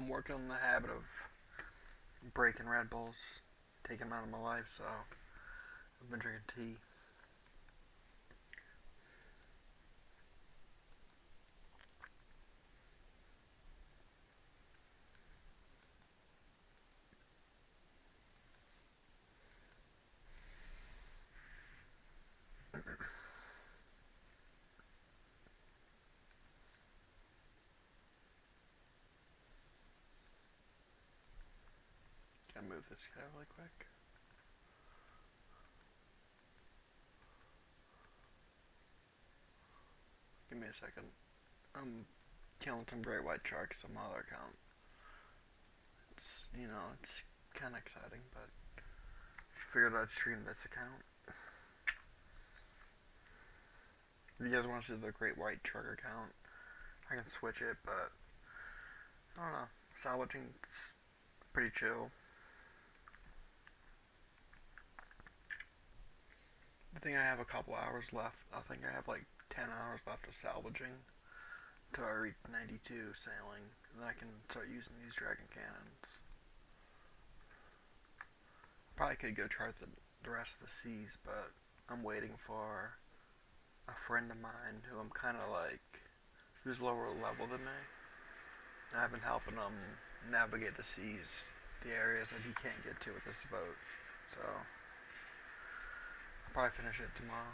I'm working on the habit of breaking Red Bulls, taking them out of my life, so I've been drinking tea. Gotta move this guy really quick. Give me a second. I'm killing some great white sharks on my other account. It's kind of exciting, but figured I'd stream this account. If you guys want to see the great white shark account, I can switch it, but I don't know. Salvaging's pretty chill. I think I have a couple hours left. I think I have like 10 hours left of salvaging until I reach 92 sailing, and then I can start using these dragon cannons. Probably could go chart the rest of the seas, but I'm waiting for a friend of mine who I'm kind of like, who's lower level than me. And I've been helping him navigate the seas, the areas that he can't get to with this boat. So I'll probably finish it tomorrow.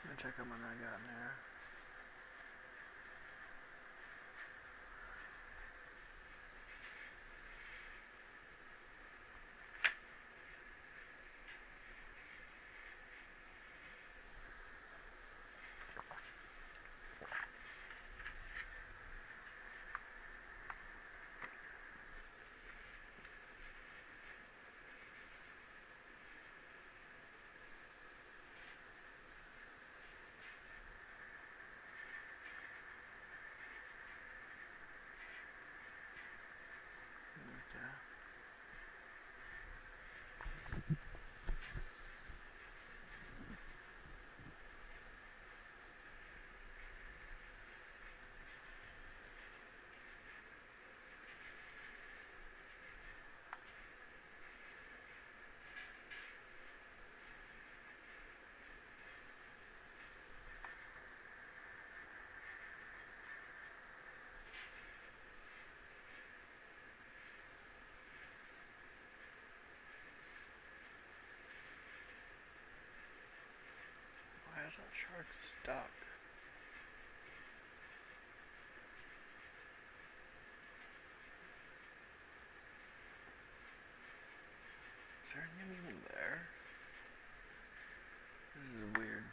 Let me check how many I got in there. Okay. Why is that shark stuck? Is there anything even there? This is weird.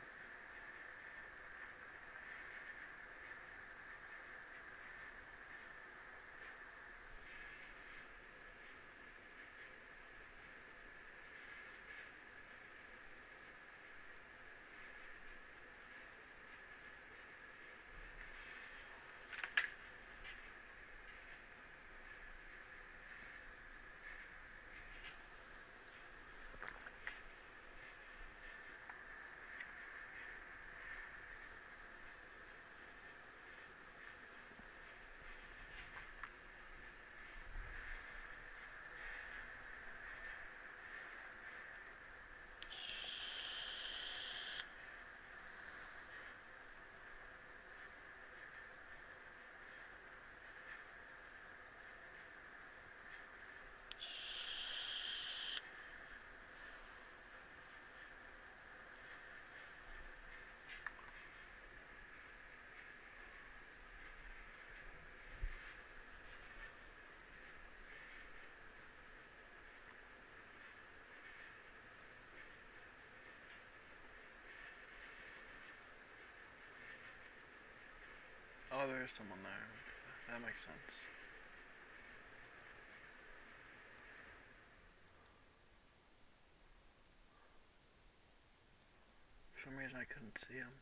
there is someone there. That makes sense. For some reason I couldn't see him.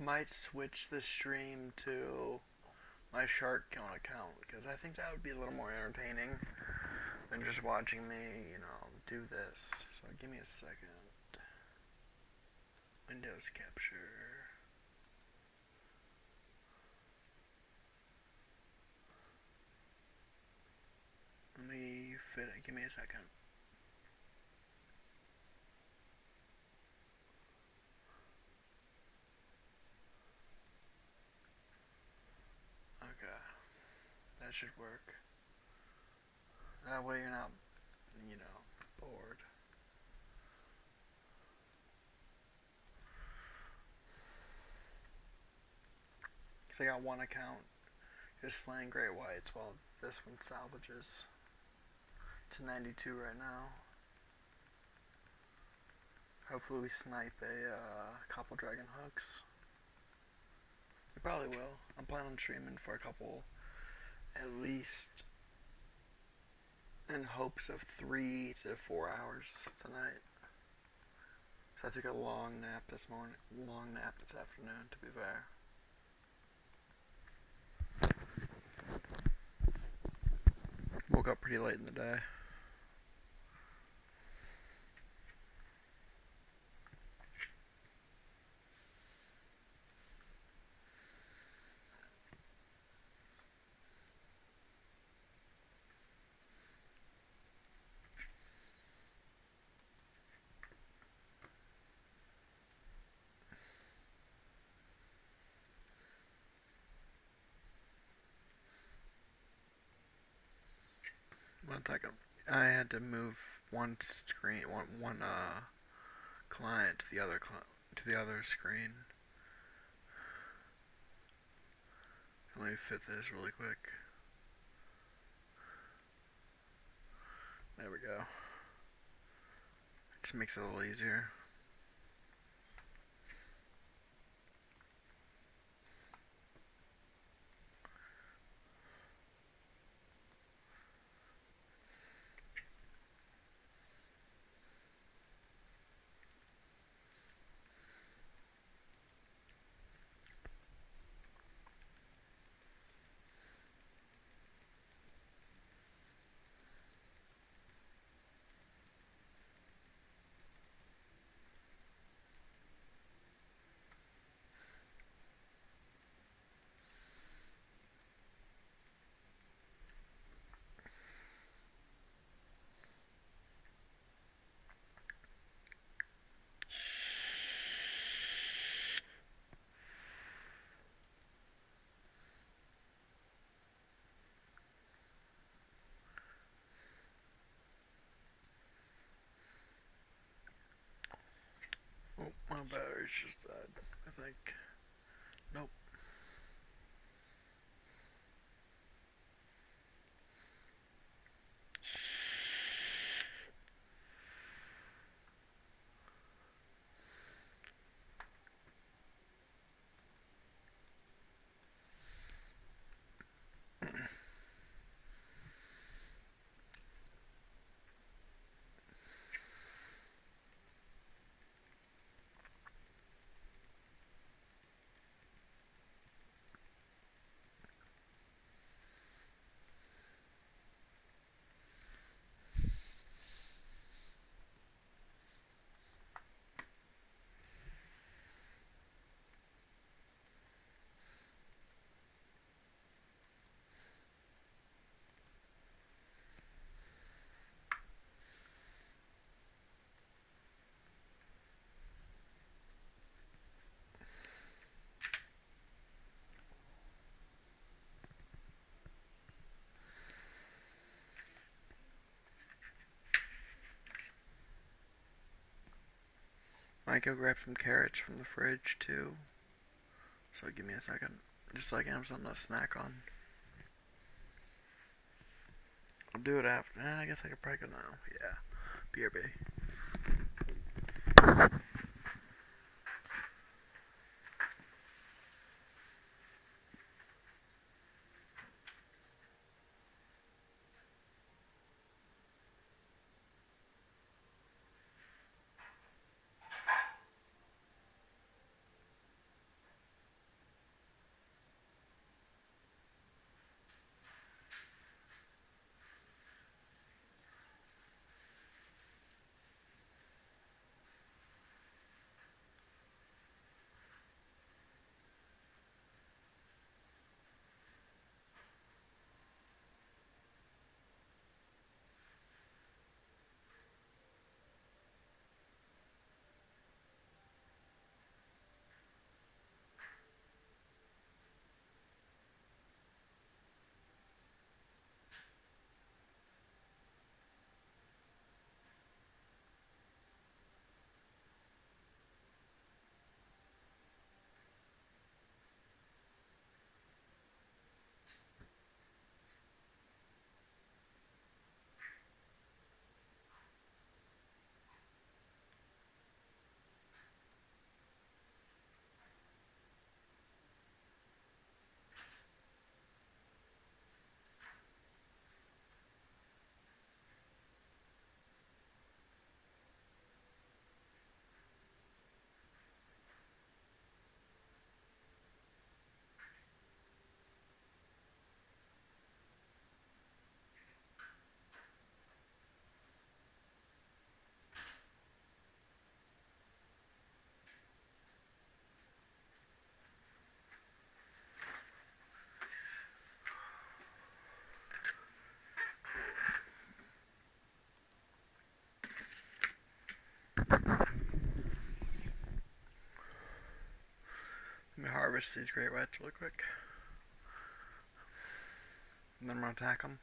Might switch the stream to my shark count account because I think that would be a little more entertaining than just watching me, do this. So give me a second. Windows capture. Let me fit it. Give me a second. Okay. That should work. That way you're not, bored. Because I got one account just slaying great whites while this one salvages. It's 92 right now. Hopefully we snipe a couple dragon hooks. We probably will. I'm planning on streaming for a couple, at least, in hopes of 3 to 4 hours tonight. So I took a long nap this morning, long nap this afternoon, to be fair. Woke up pretty late in the day. One second. I had to move one screen, one client to the other screen. Let me fit this really quick. There we go. Just makes it a little easier. Oh, my battery's just died, I think. Nope. Might go grab some carrots from the fridge too. So give me a second. Just so I can have something to snack on. I'll do it after. I guess I could probably go now. Yeah. BRB. Let me harvest these great whites really quick. And then I'm gonna attack them.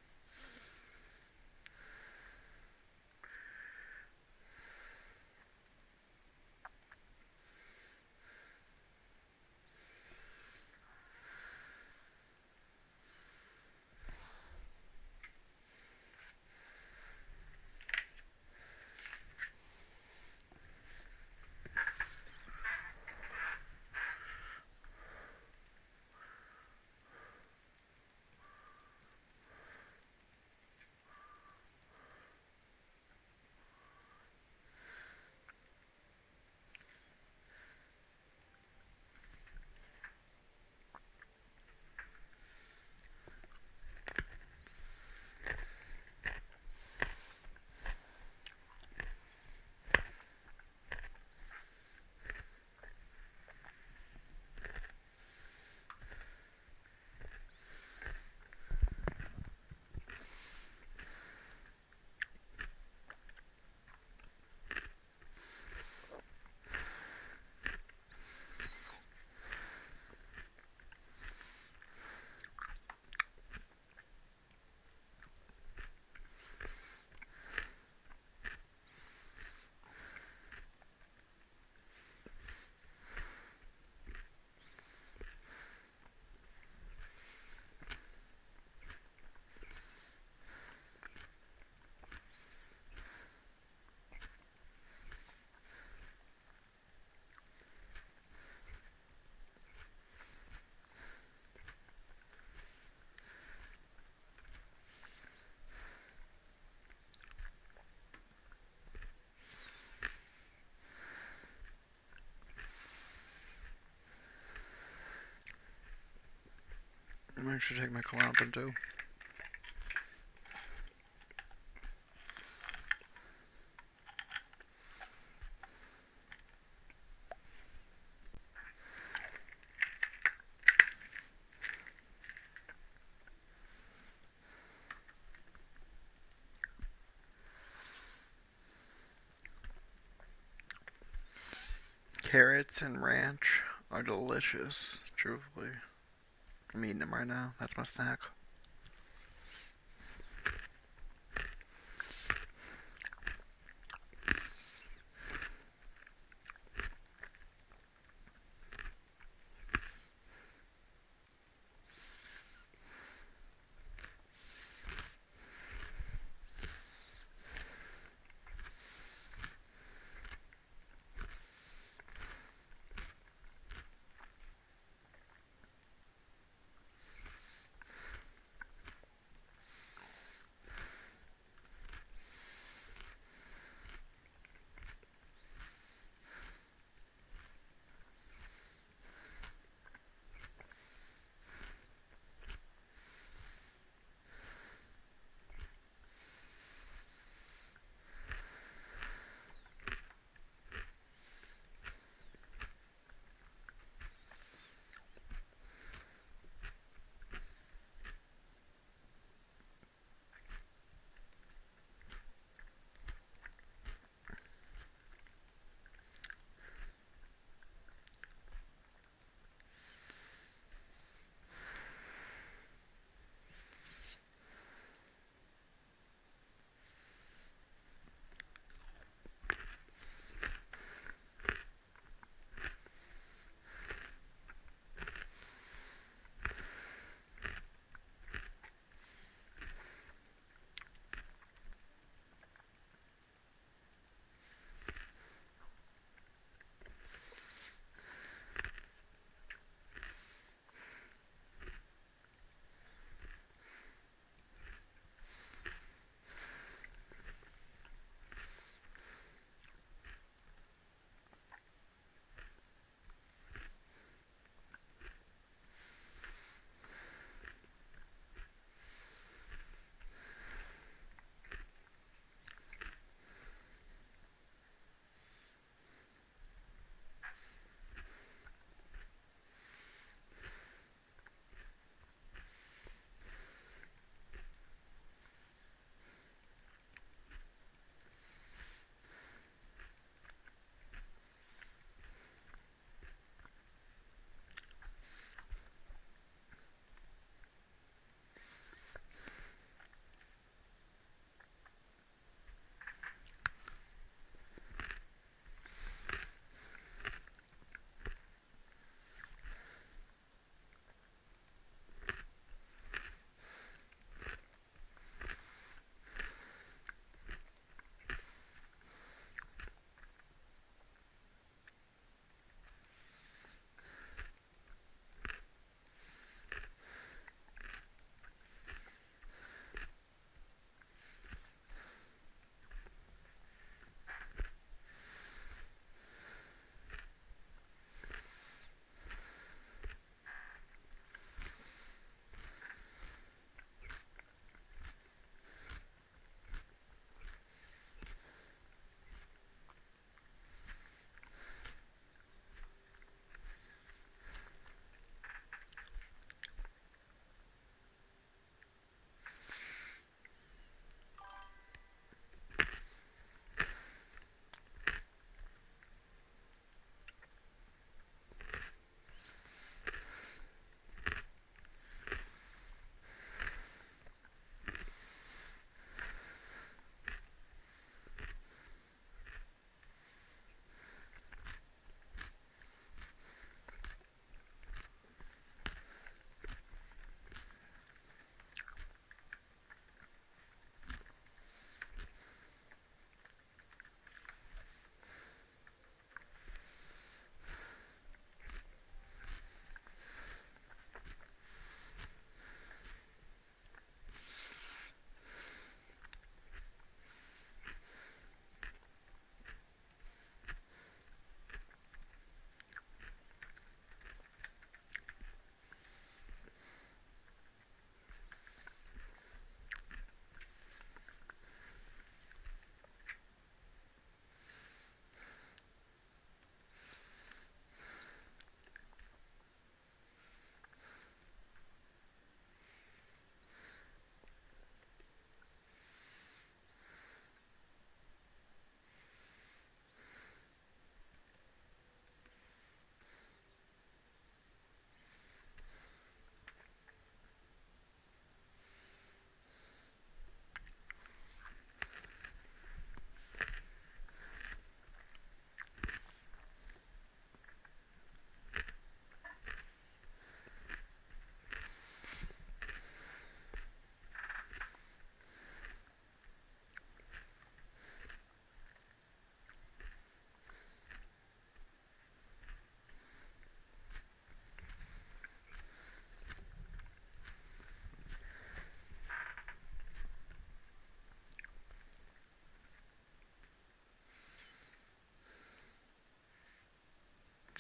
I might should take my Klompen too. Carrots and ranch are delicious, truthfully. I'm eating them right now. That's my snack.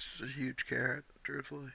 It's a huge carrot, truthfully.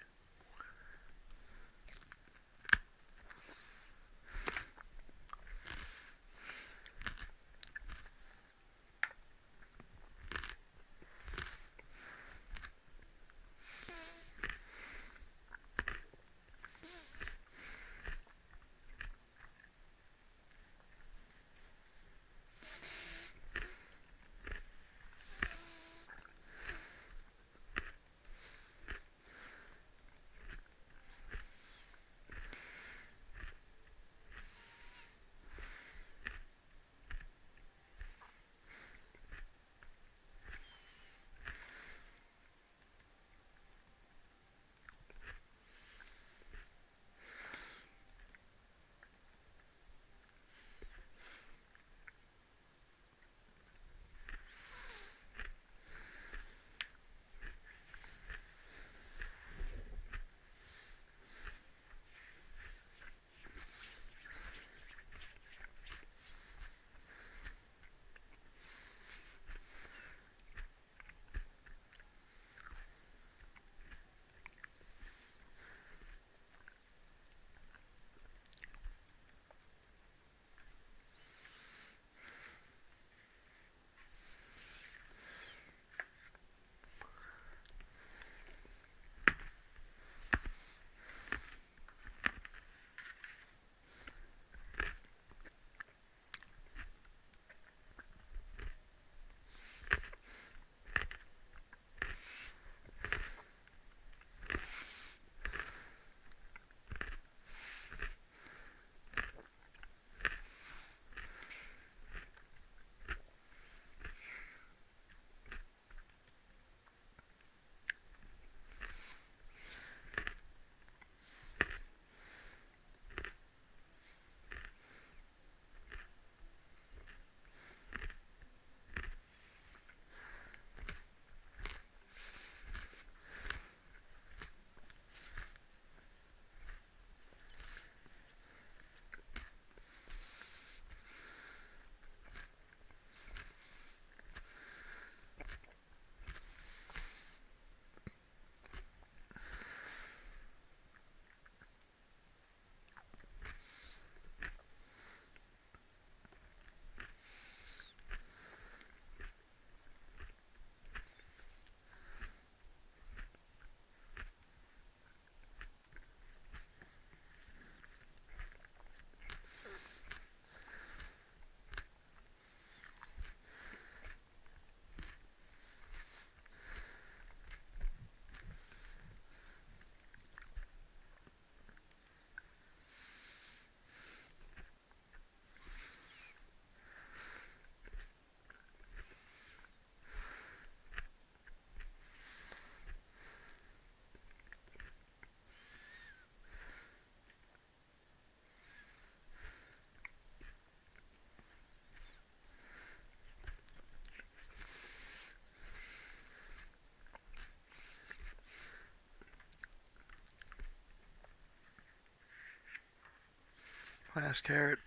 Last carrot.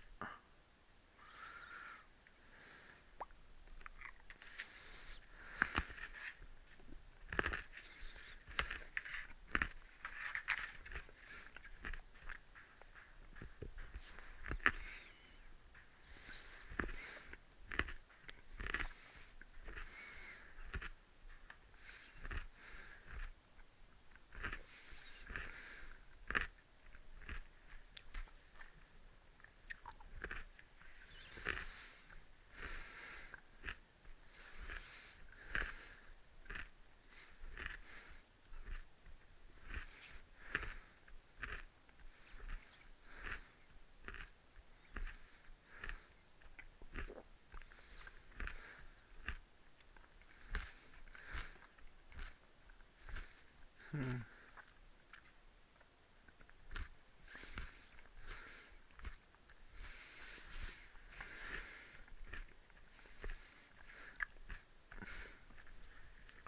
Hmm.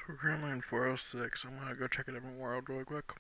We're currently in 406. I'm gonna go check a different world really quick.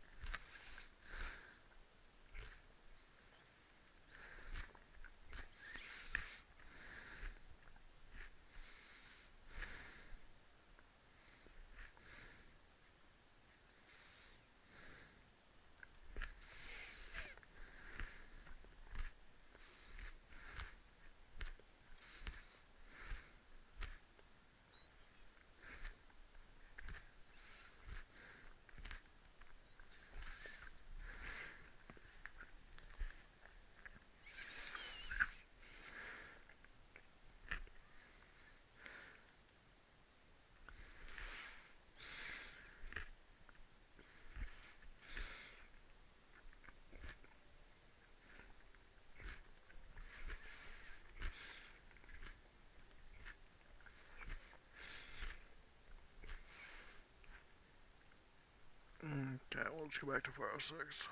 let's go back to 406.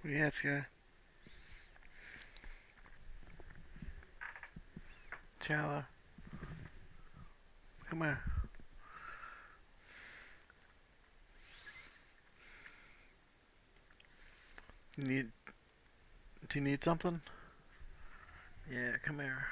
Yeah, it's good. Chala, come here. You need? Do you need something? Yeah, come here.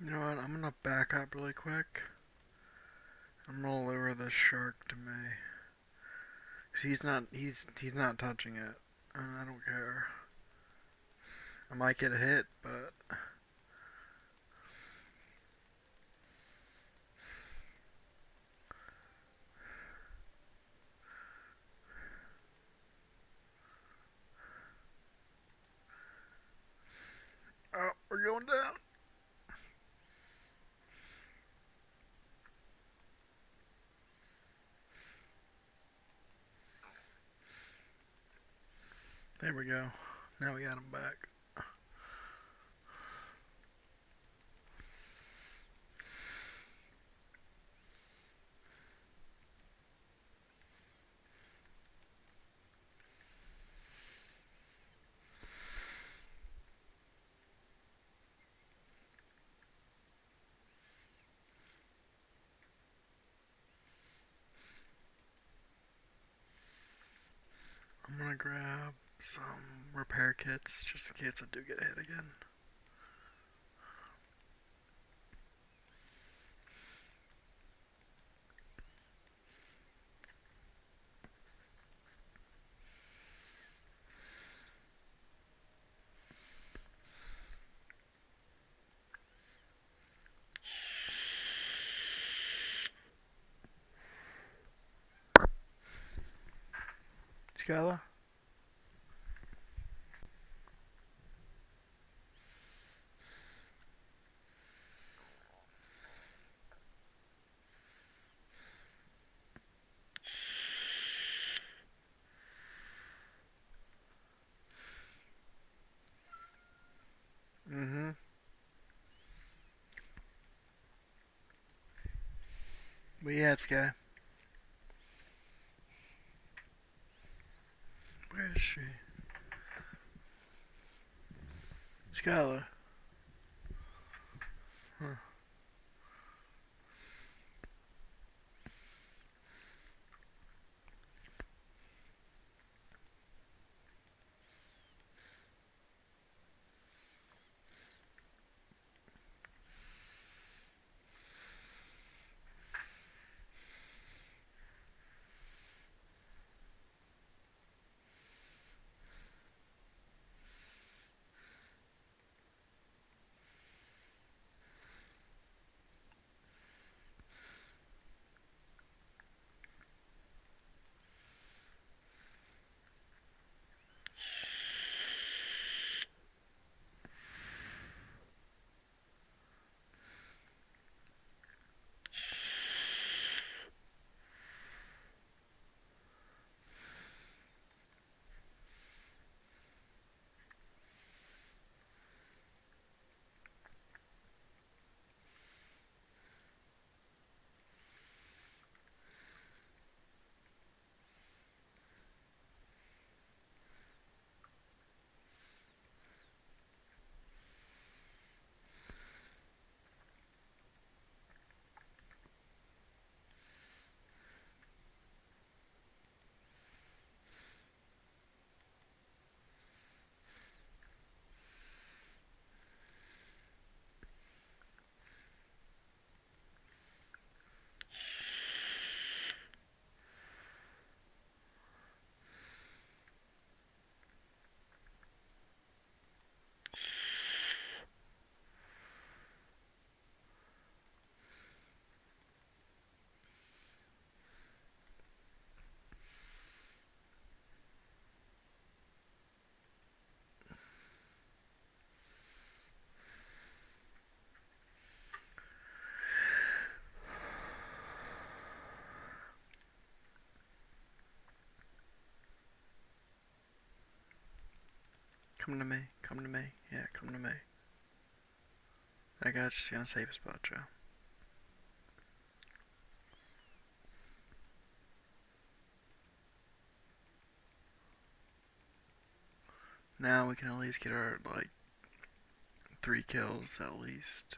You know what? I'm gonna back up really quick. I'm gonna lower this shark to me. Cause he's not touching it. I don't care. I might get a hit, but oh, we're going down. There we go. Now we got him back. I'm gonna grab some repair kits just in case I do get hit again. Skyla? Mm-hmm. But yeah, Sky. Where is she? Skyla. Huh. Come to me. Come to me. Yeah, come to me. That guy's just gonna save his butt, Joe. Now we can at least get our, like, 3 kills at least.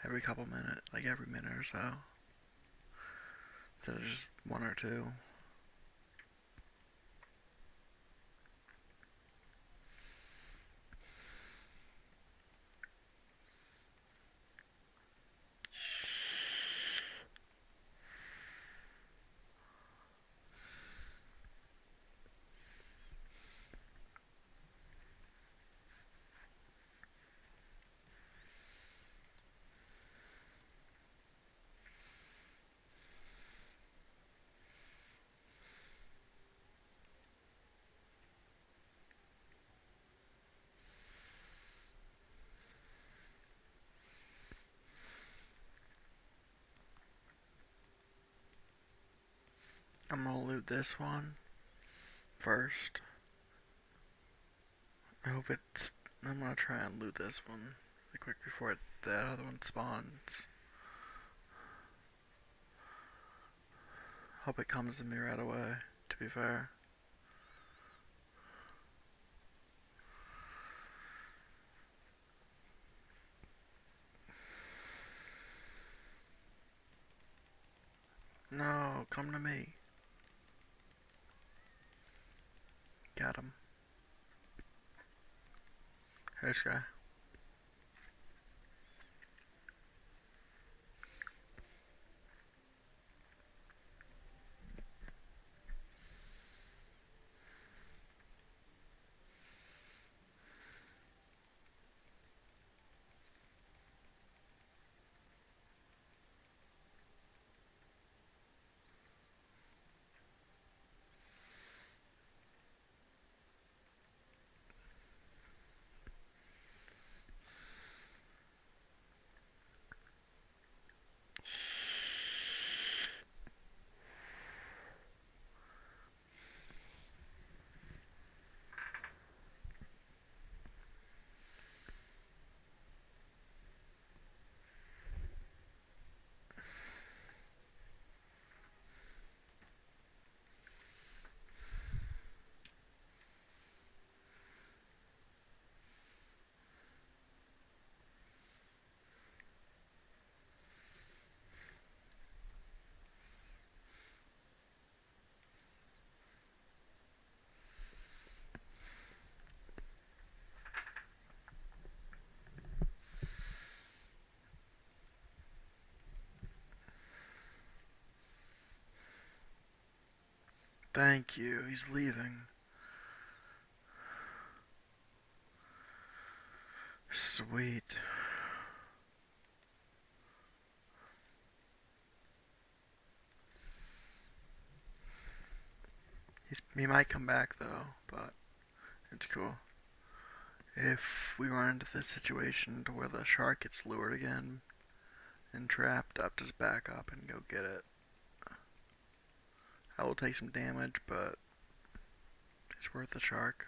Every couple minutes, like every minute or so. Instead of just 1 or 2. I'm gonna loot this one first. I hope it's. I'm gonna try and loot this one really quick before that other one spawns. Hope it comes to me right away, to be fair. No, come to me. Got him. This guy. Thank you. He's leaving. Sweet. He might come back though, but it's cool. If we run into this situation to where the shark gets lured again and trapped, I'll just back up and go get it. I will take some damage, but it's worth the shark.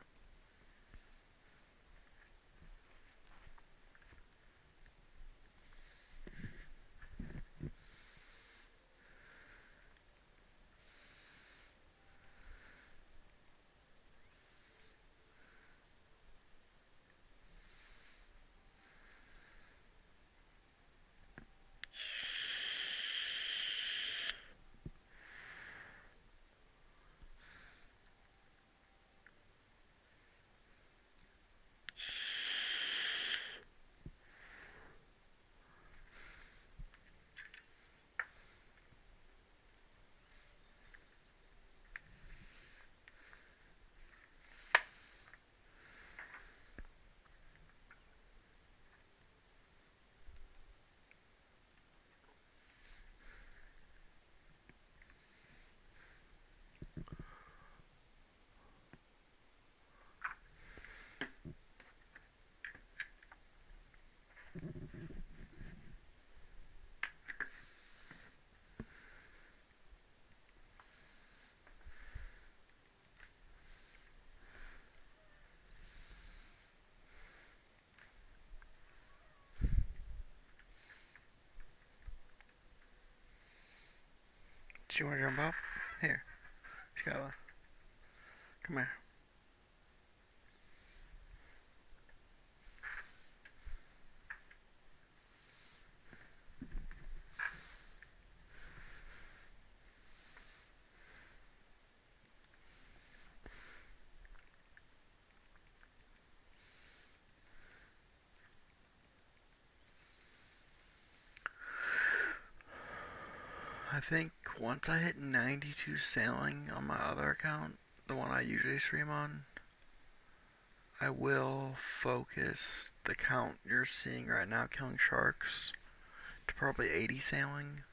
Do you want to jump up? Here, Skylar. Come here. I think once I hit 92 sailing on my other account, the one I usually stream on, I will focus the count you're seeing right now, killing sharks, to probably 80 sailing,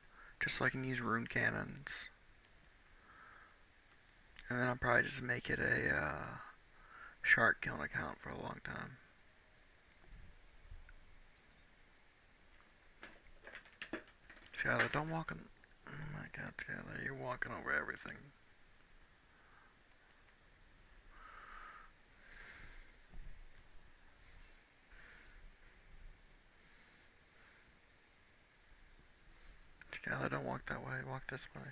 just so I can use rune cannons. And then I'll probably just make it a shark killing account for a long time. Skylar, don't walk on. Oh my god, Skylar, you're walking over everything. Skylar, don't walk that way, walk this way.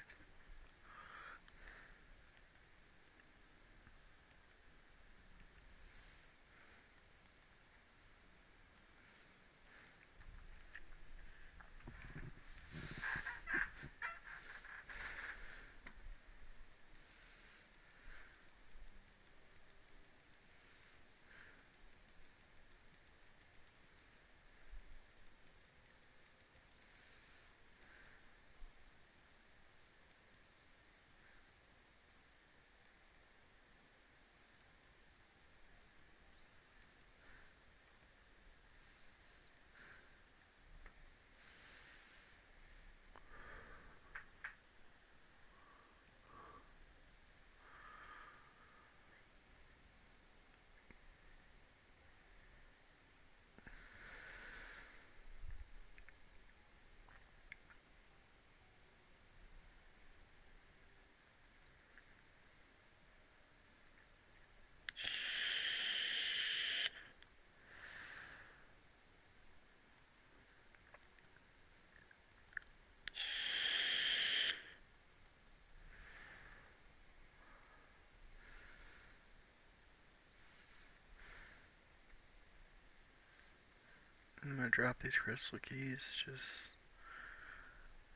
I'm gonna drop these crystal keys.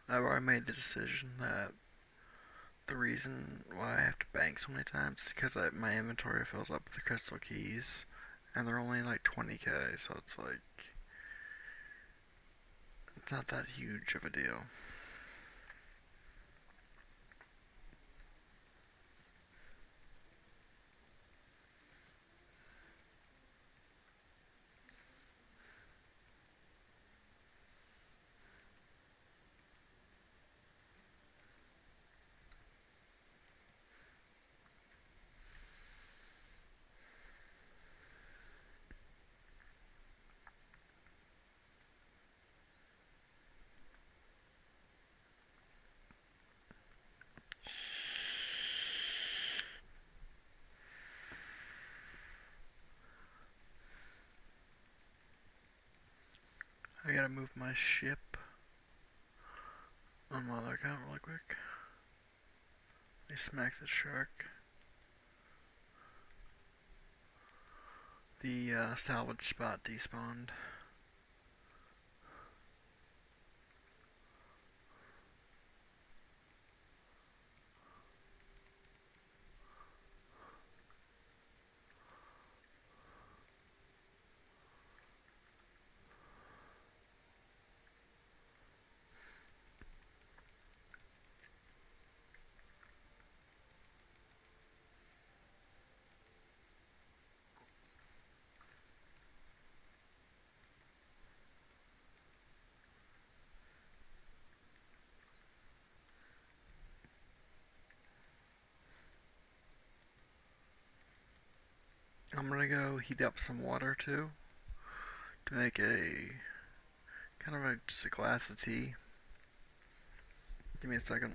I've already made the decision that the reason why I have to bank so many times is because my inventory fills up with the crystal keys, and they're only like 20k, so it's not that huge of a deal. I gotta move my ship on my other account really quick. Let me smack the shark. The salvage spot despawned. I'm gonna go heat up some water too to make just a glass of tea. Give me a second.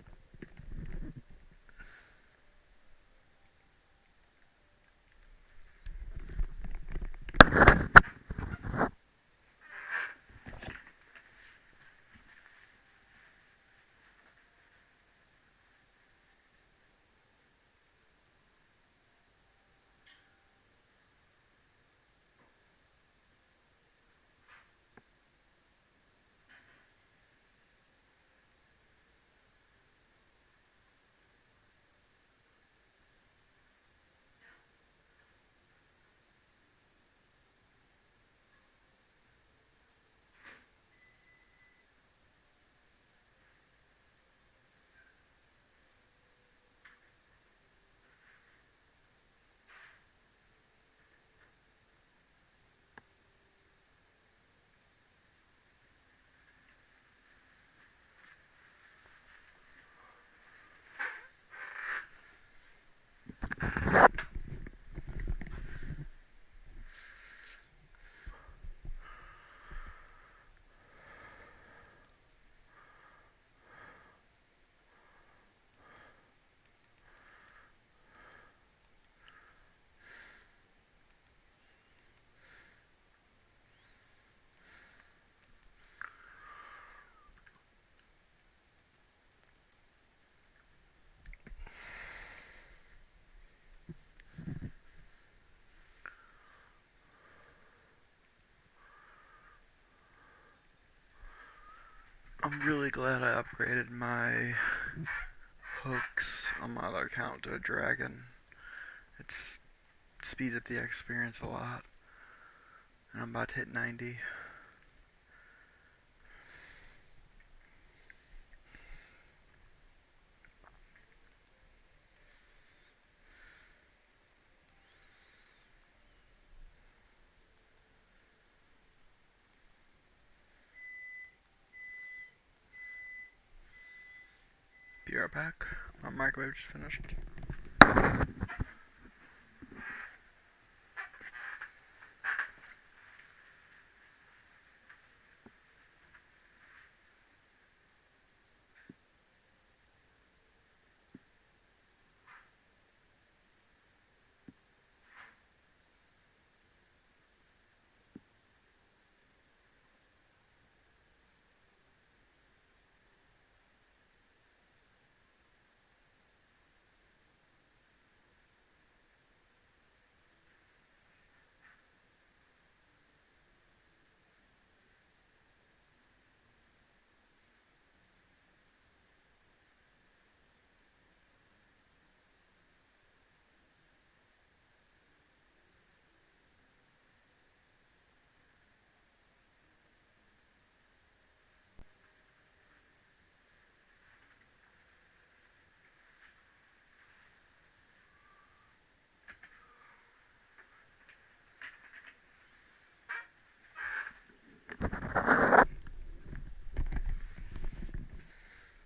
really glad I upgraded my hooks on my other account to a dragon. It speeds up the experience a lot. And I'm about to hit 90. Be right back. My microwave just finished.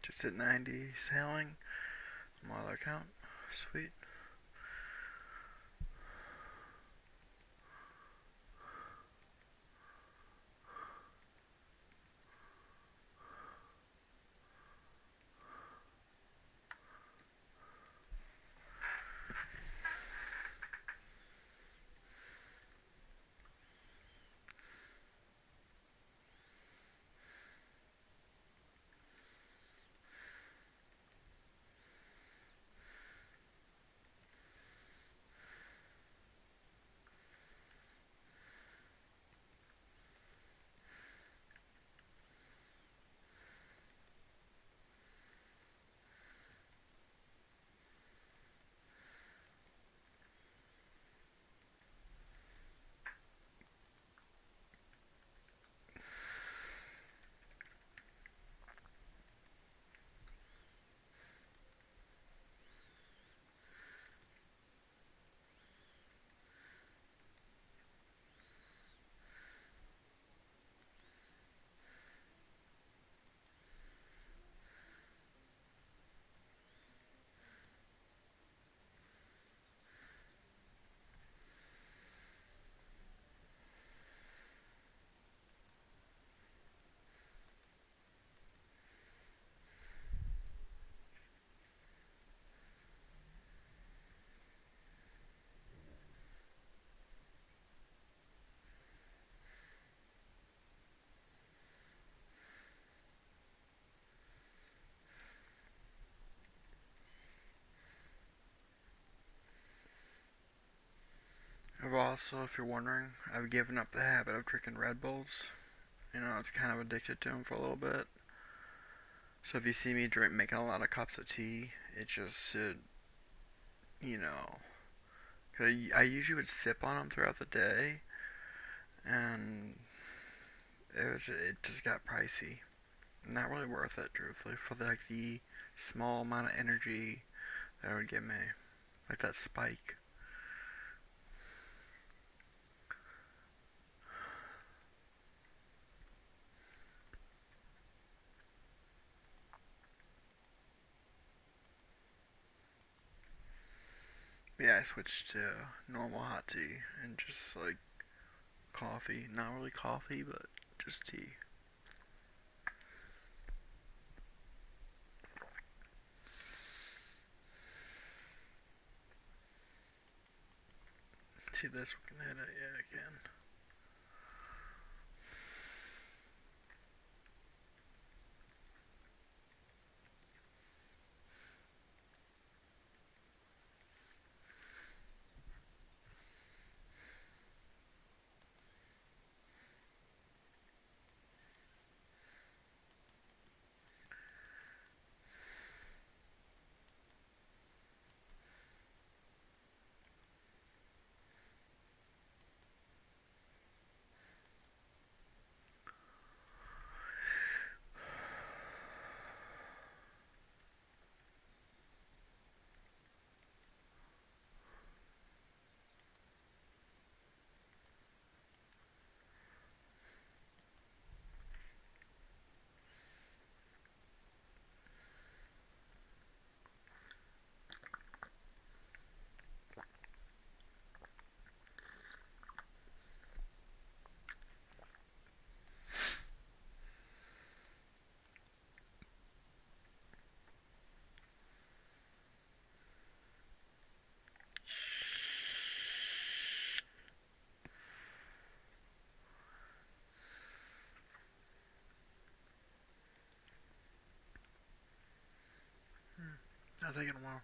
Just hit 90 sailing on my other account. Sweet. I've also, if you're wondering, I've given up the habit of drinking Red Bulls. It's kind of addicted to them for a little bit. So if you see me making a lot of cups of tea, it just, you know, cause I usually would sip on them throughout the day, and it just got pricey. Not really worth it, truthfully, for the small amount of energy that it would give me, like that spike. But yeah, I switched to normal hot tea and just like coffee. Not really coffee, but just tea. See this? We can hit it. Yeah, I can. I'll take it a while.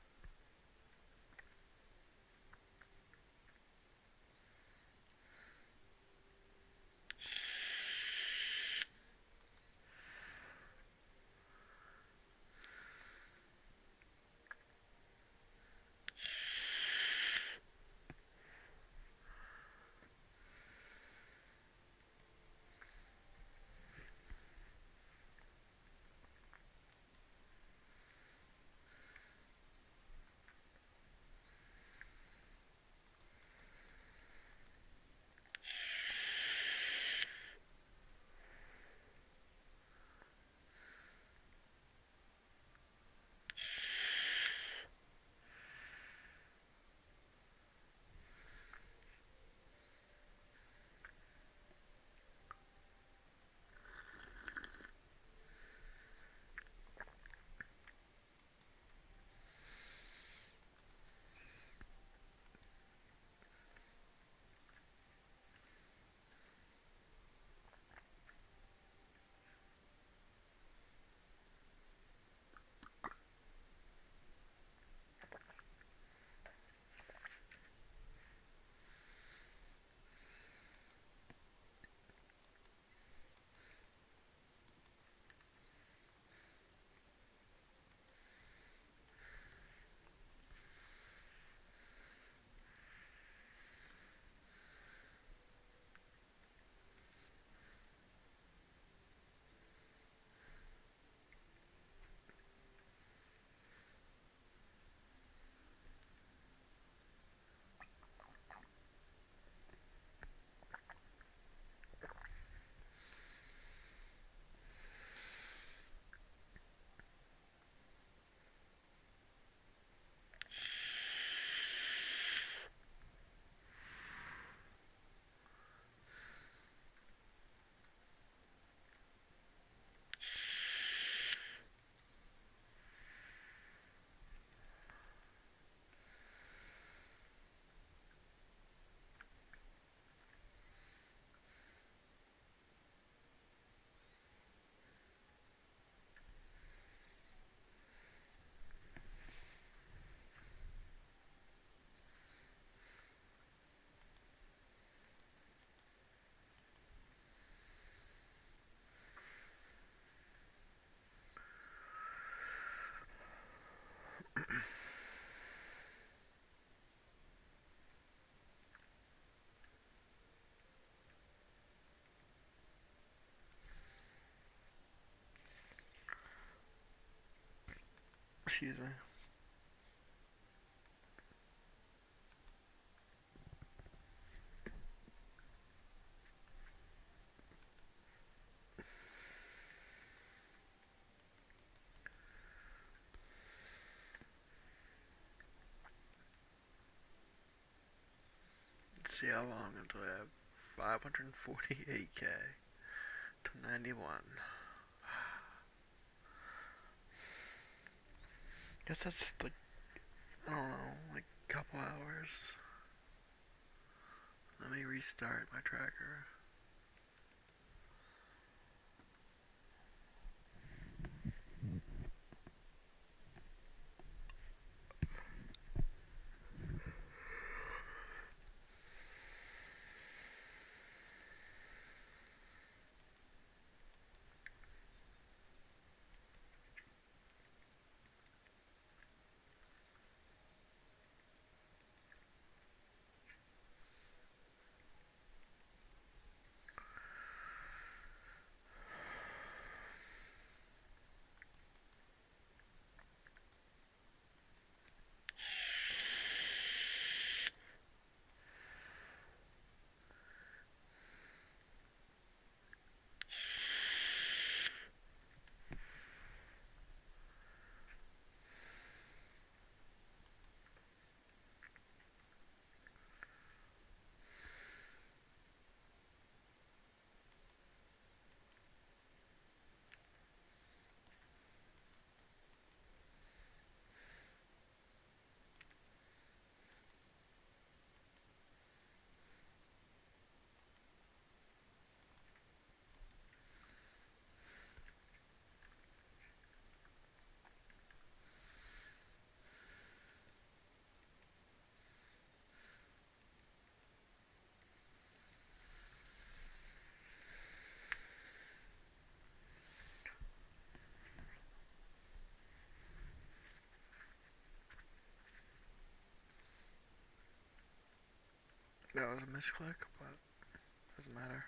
Excuse me. Let's see how long until I have 548k to 91. Guess that's like, I don't know, like a couple hours. Let me restart my tracker. That was a misclick, but doesn't matter.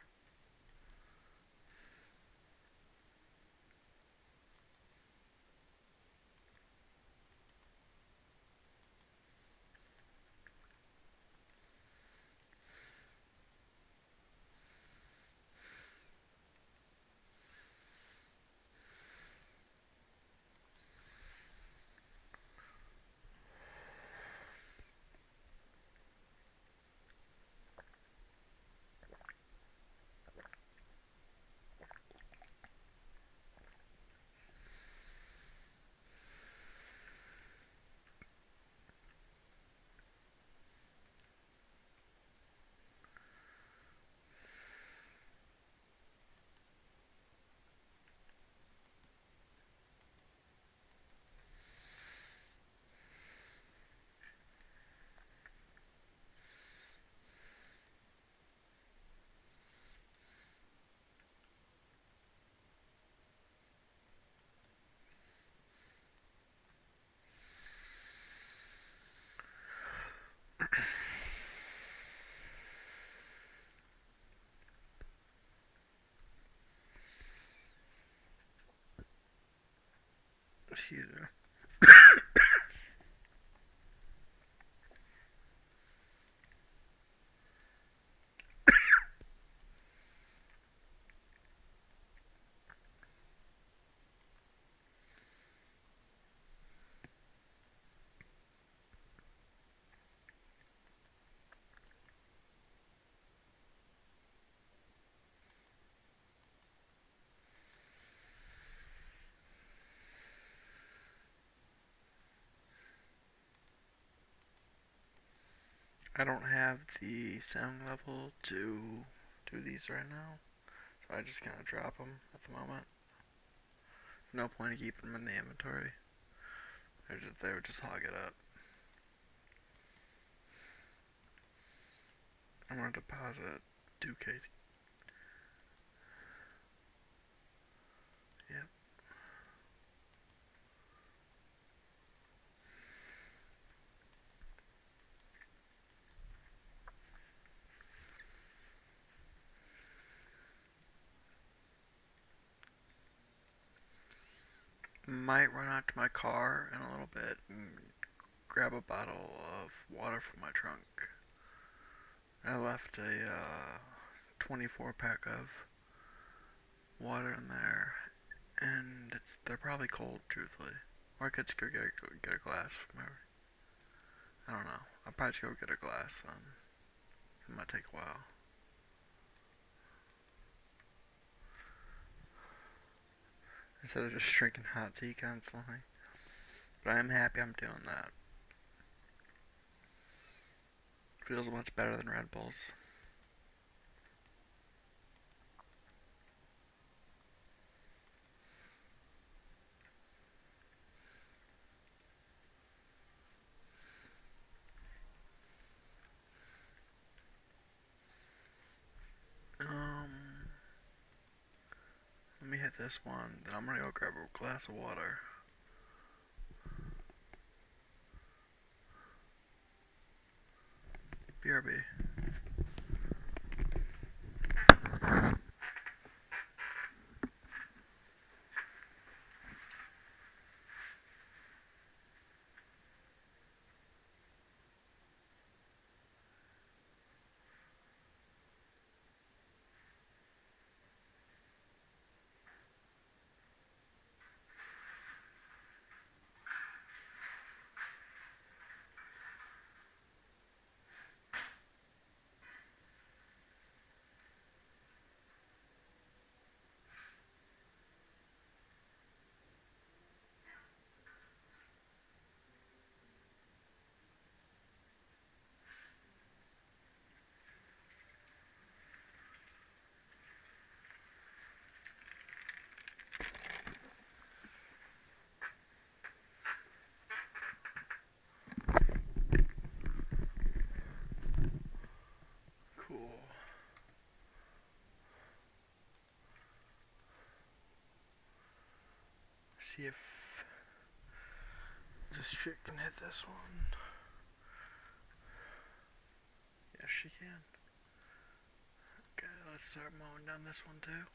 Excuse me. I don't have the sound level to do these right now, so I just kind of drop them at the moment. No point in keeping them in the inventory. They would just hog it up. I'm gonna deposit 2K. Yep. Might run out to my car in a little bit and grab a bottle of water from my trunk. I left a 24 pack of water in there, and they're probably cold, truthfully. Or I could just go get a glass from her. I don't know. I'll probably just go get a glass. It might take a while. Instead of just drinking hot tea constantly. But I am happy I'm doing that. Feels much better than Red Bulls. Let me hit this one, then I'm gonna go grab a glass of water. BRB. Cool. See if this chick can hit this one. Yes, she can. Okay, let's start mowing down this one too.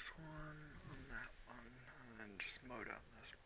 this one, on that one, and then just mow down this one.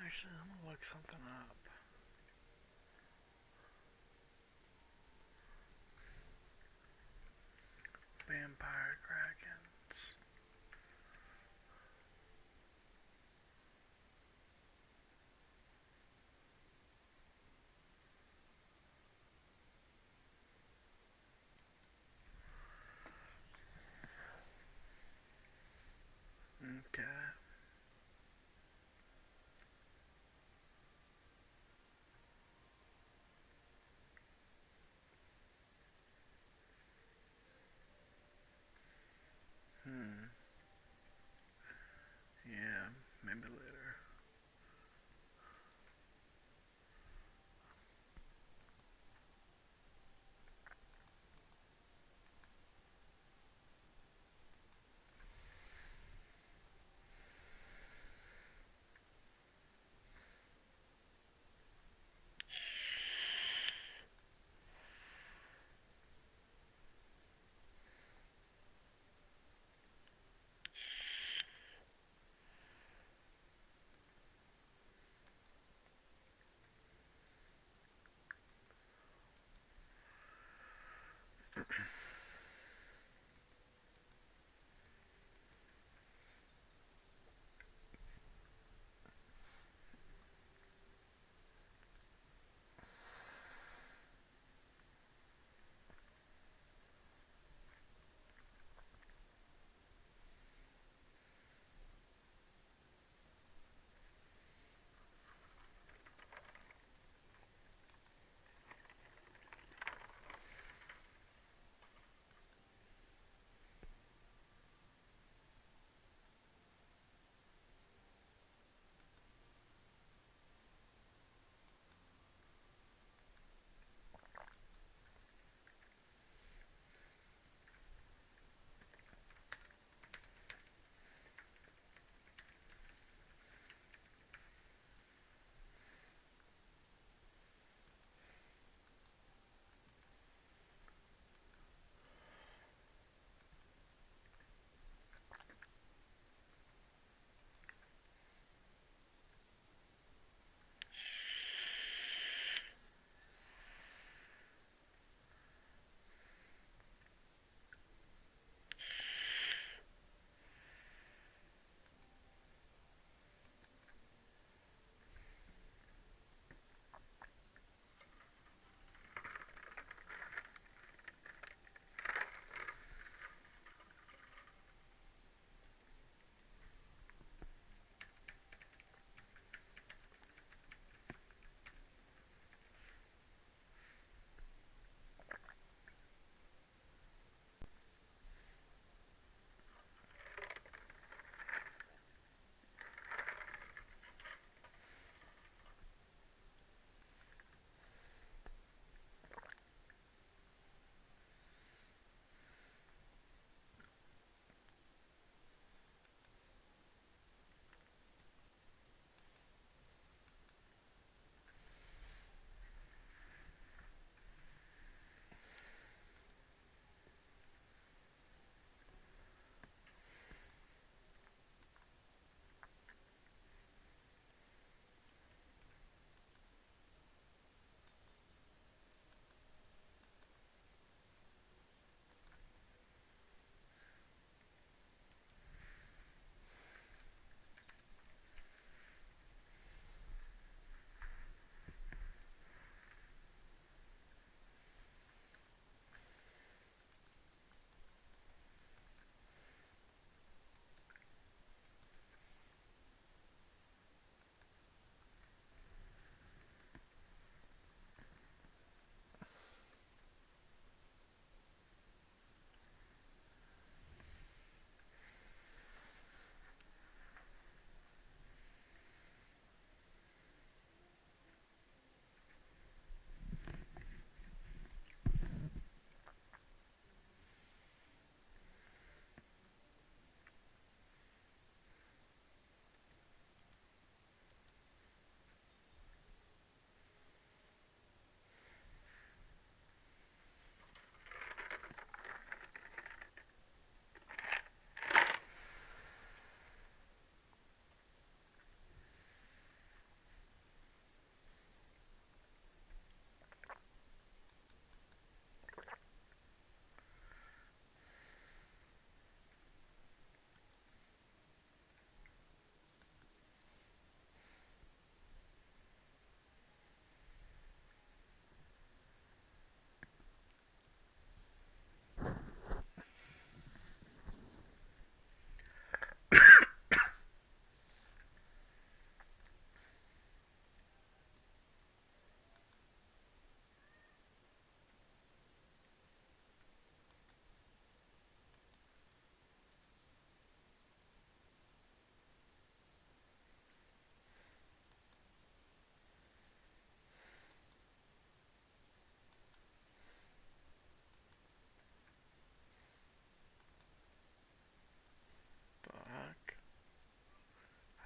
Actually, I'm gonna look something up. Vampire Krakens. Okay.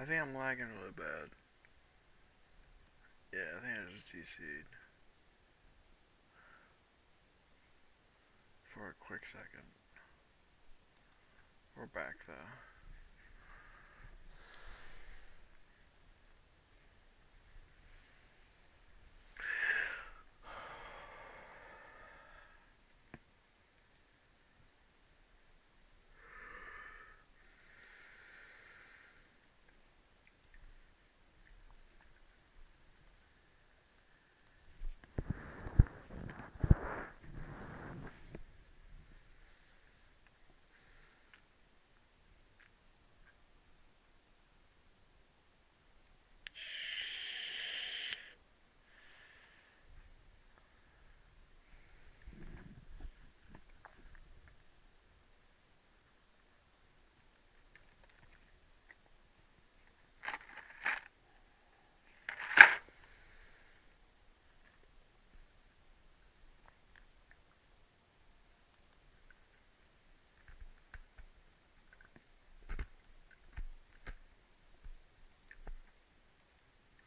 think I'm lagging really bad. Yeah, I think I just DC'd for a quick second. We're back though.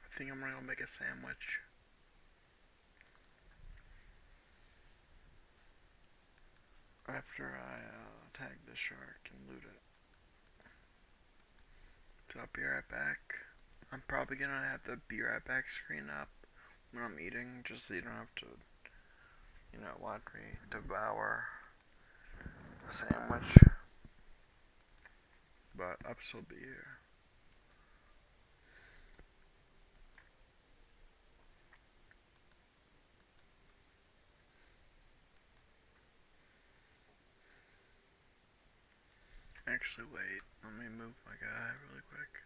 I think I'm gonna make a sandwich. After I tag the shark and loot it. So I'll be right back. I'm probably gonna have the be right back screen up when I'm eating, just so you don't have to, watch me devour a sandwich. But I'll still be here. Actually, wait. Let me move my guy really quick.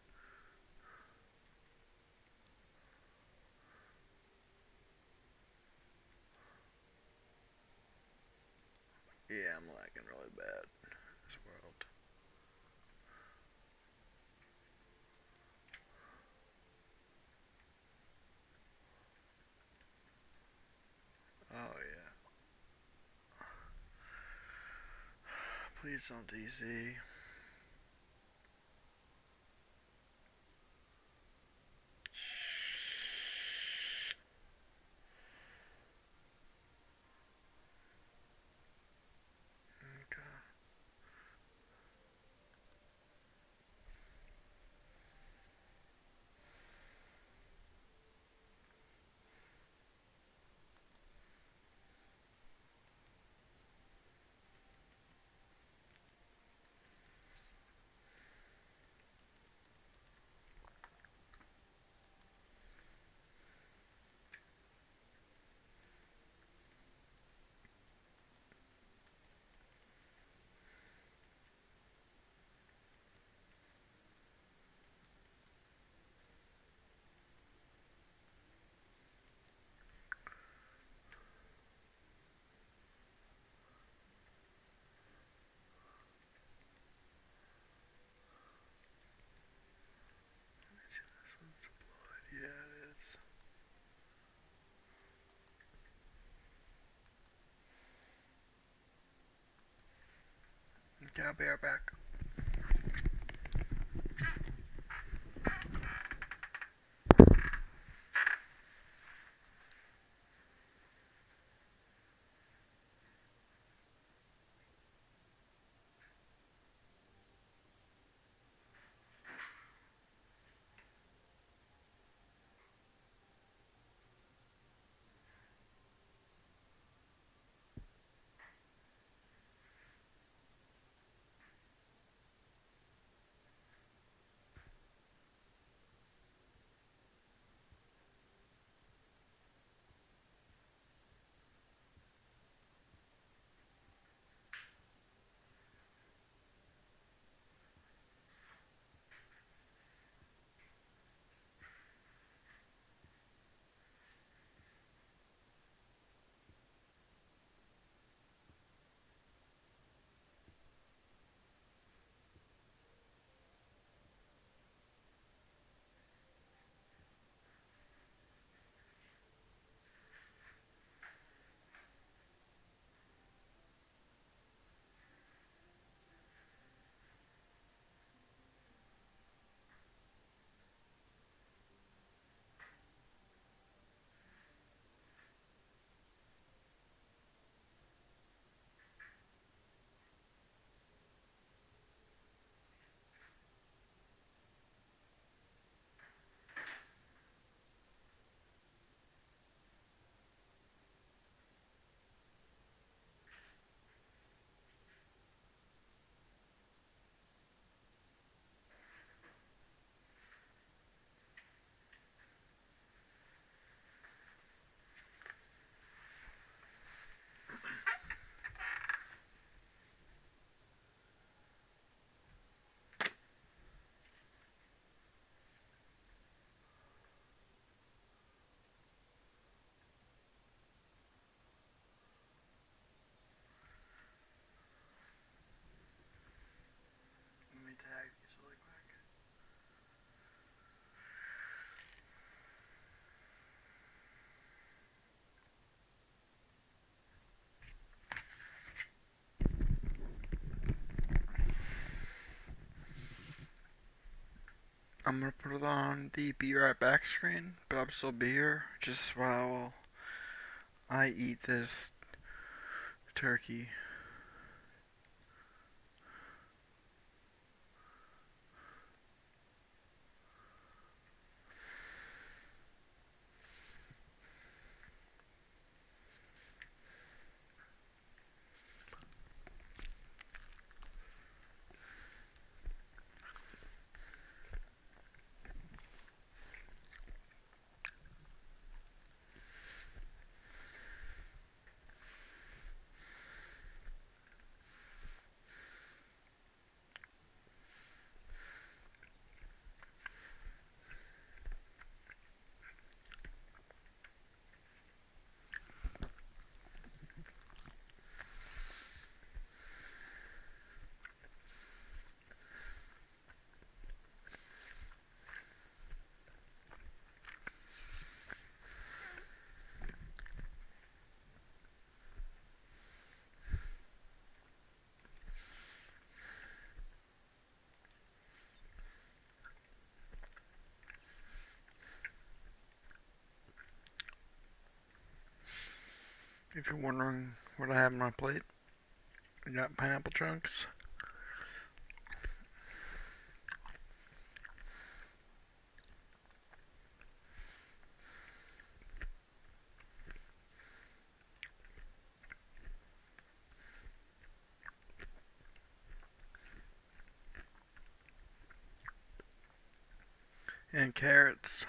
Yeah, I'm lagging really bad. This world. Oh yeah. Please don't DC. Okay. This one's deployed. Yeah, it is. Okay, I'll be right back. I'm gonna put it on the be right back screen, but I'm still be here just while I eat this turkey. If you're wondering what I have on my plate, I got pineapple chunks, and carrots.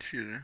Excuse me.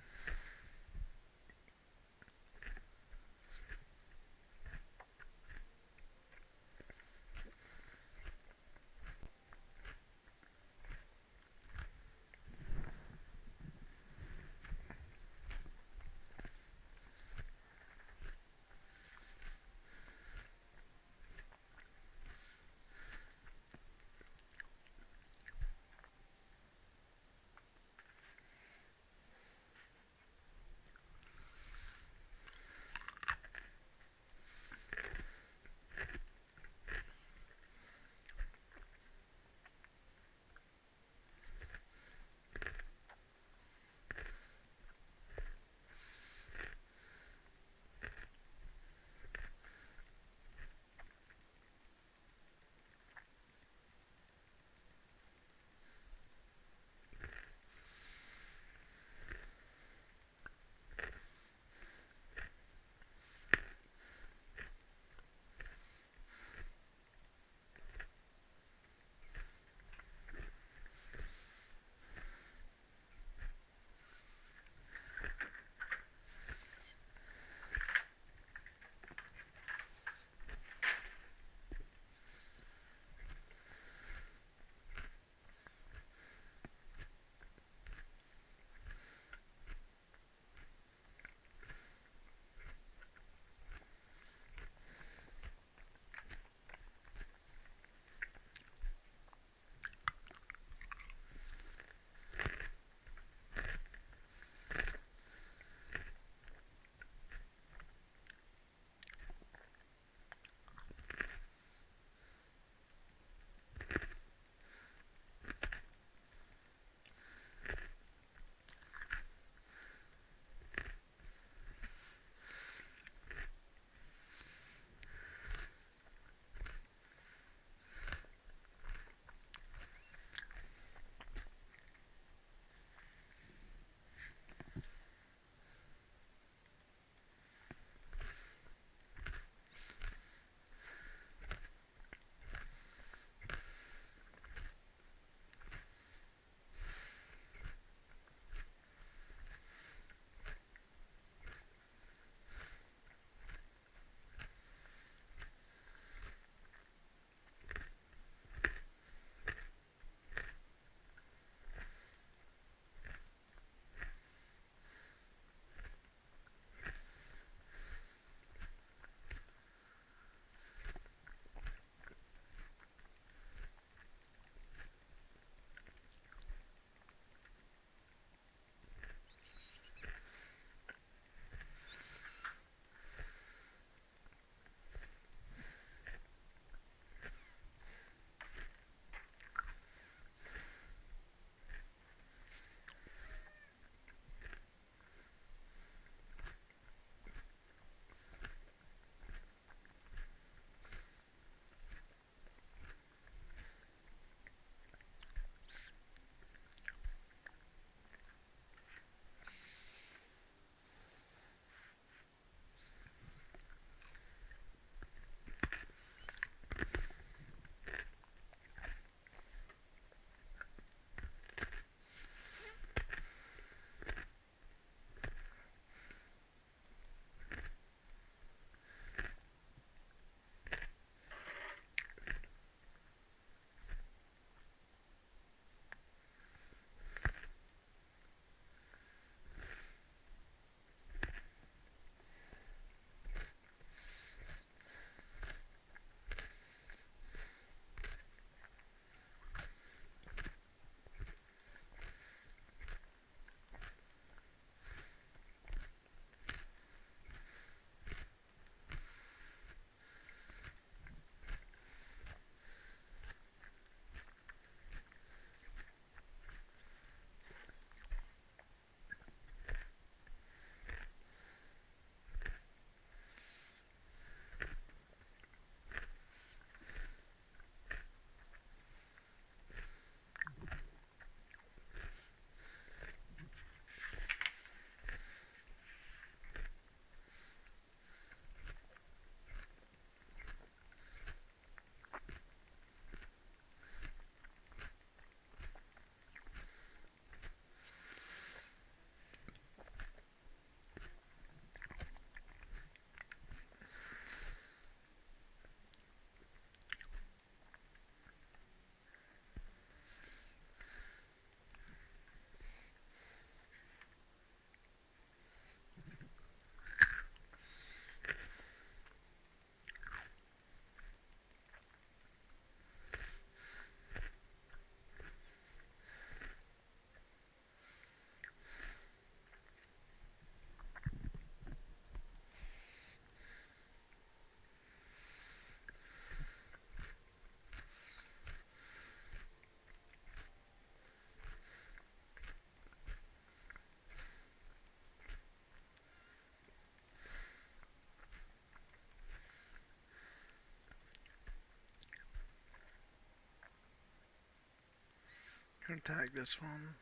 Gonna tag this one.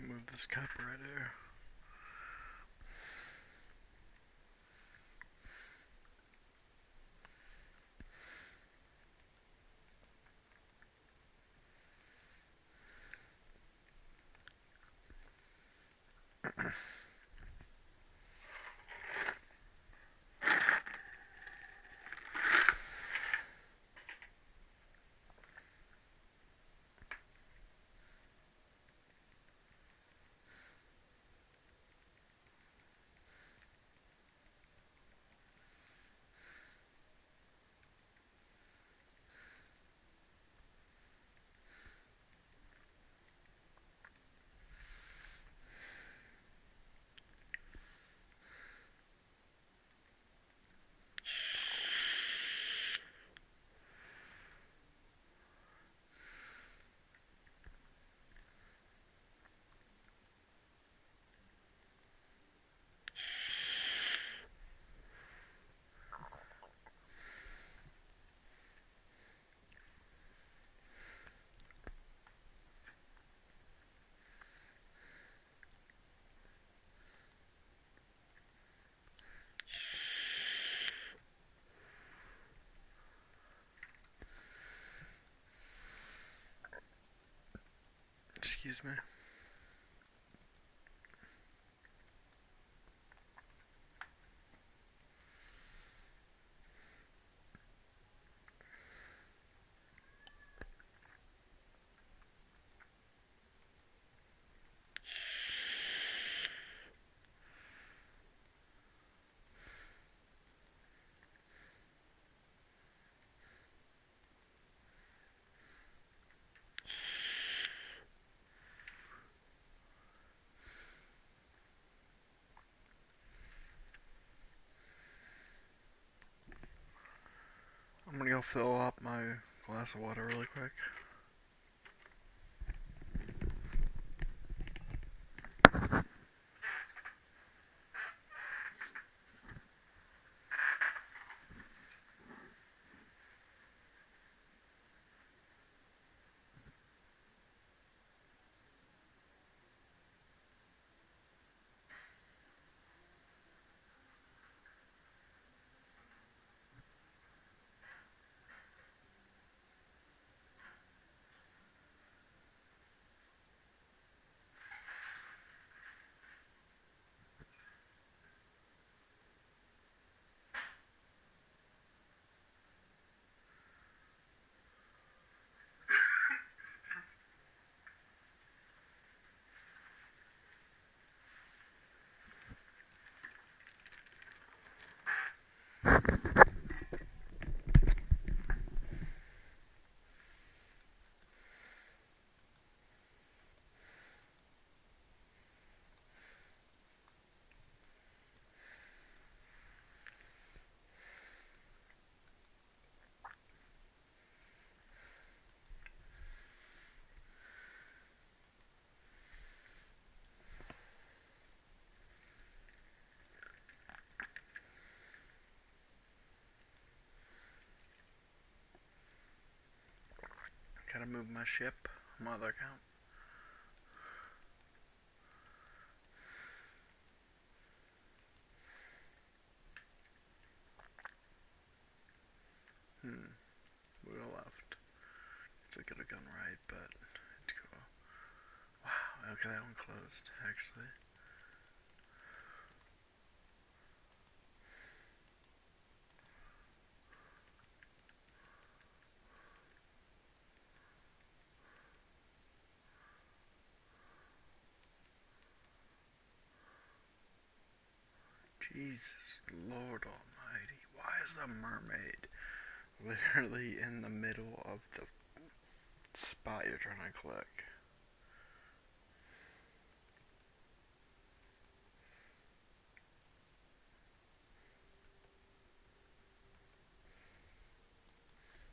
Move this cup right there. Excuse me. go fill up my glass of water really quick. Gotta move my ship, my other account. We go left. So I could have gone right, but it's cool. Wow, okay, that one closed, actually. Jesus Lord Almighty, why is the mermaid literally in the middle of the spot you're trying to click?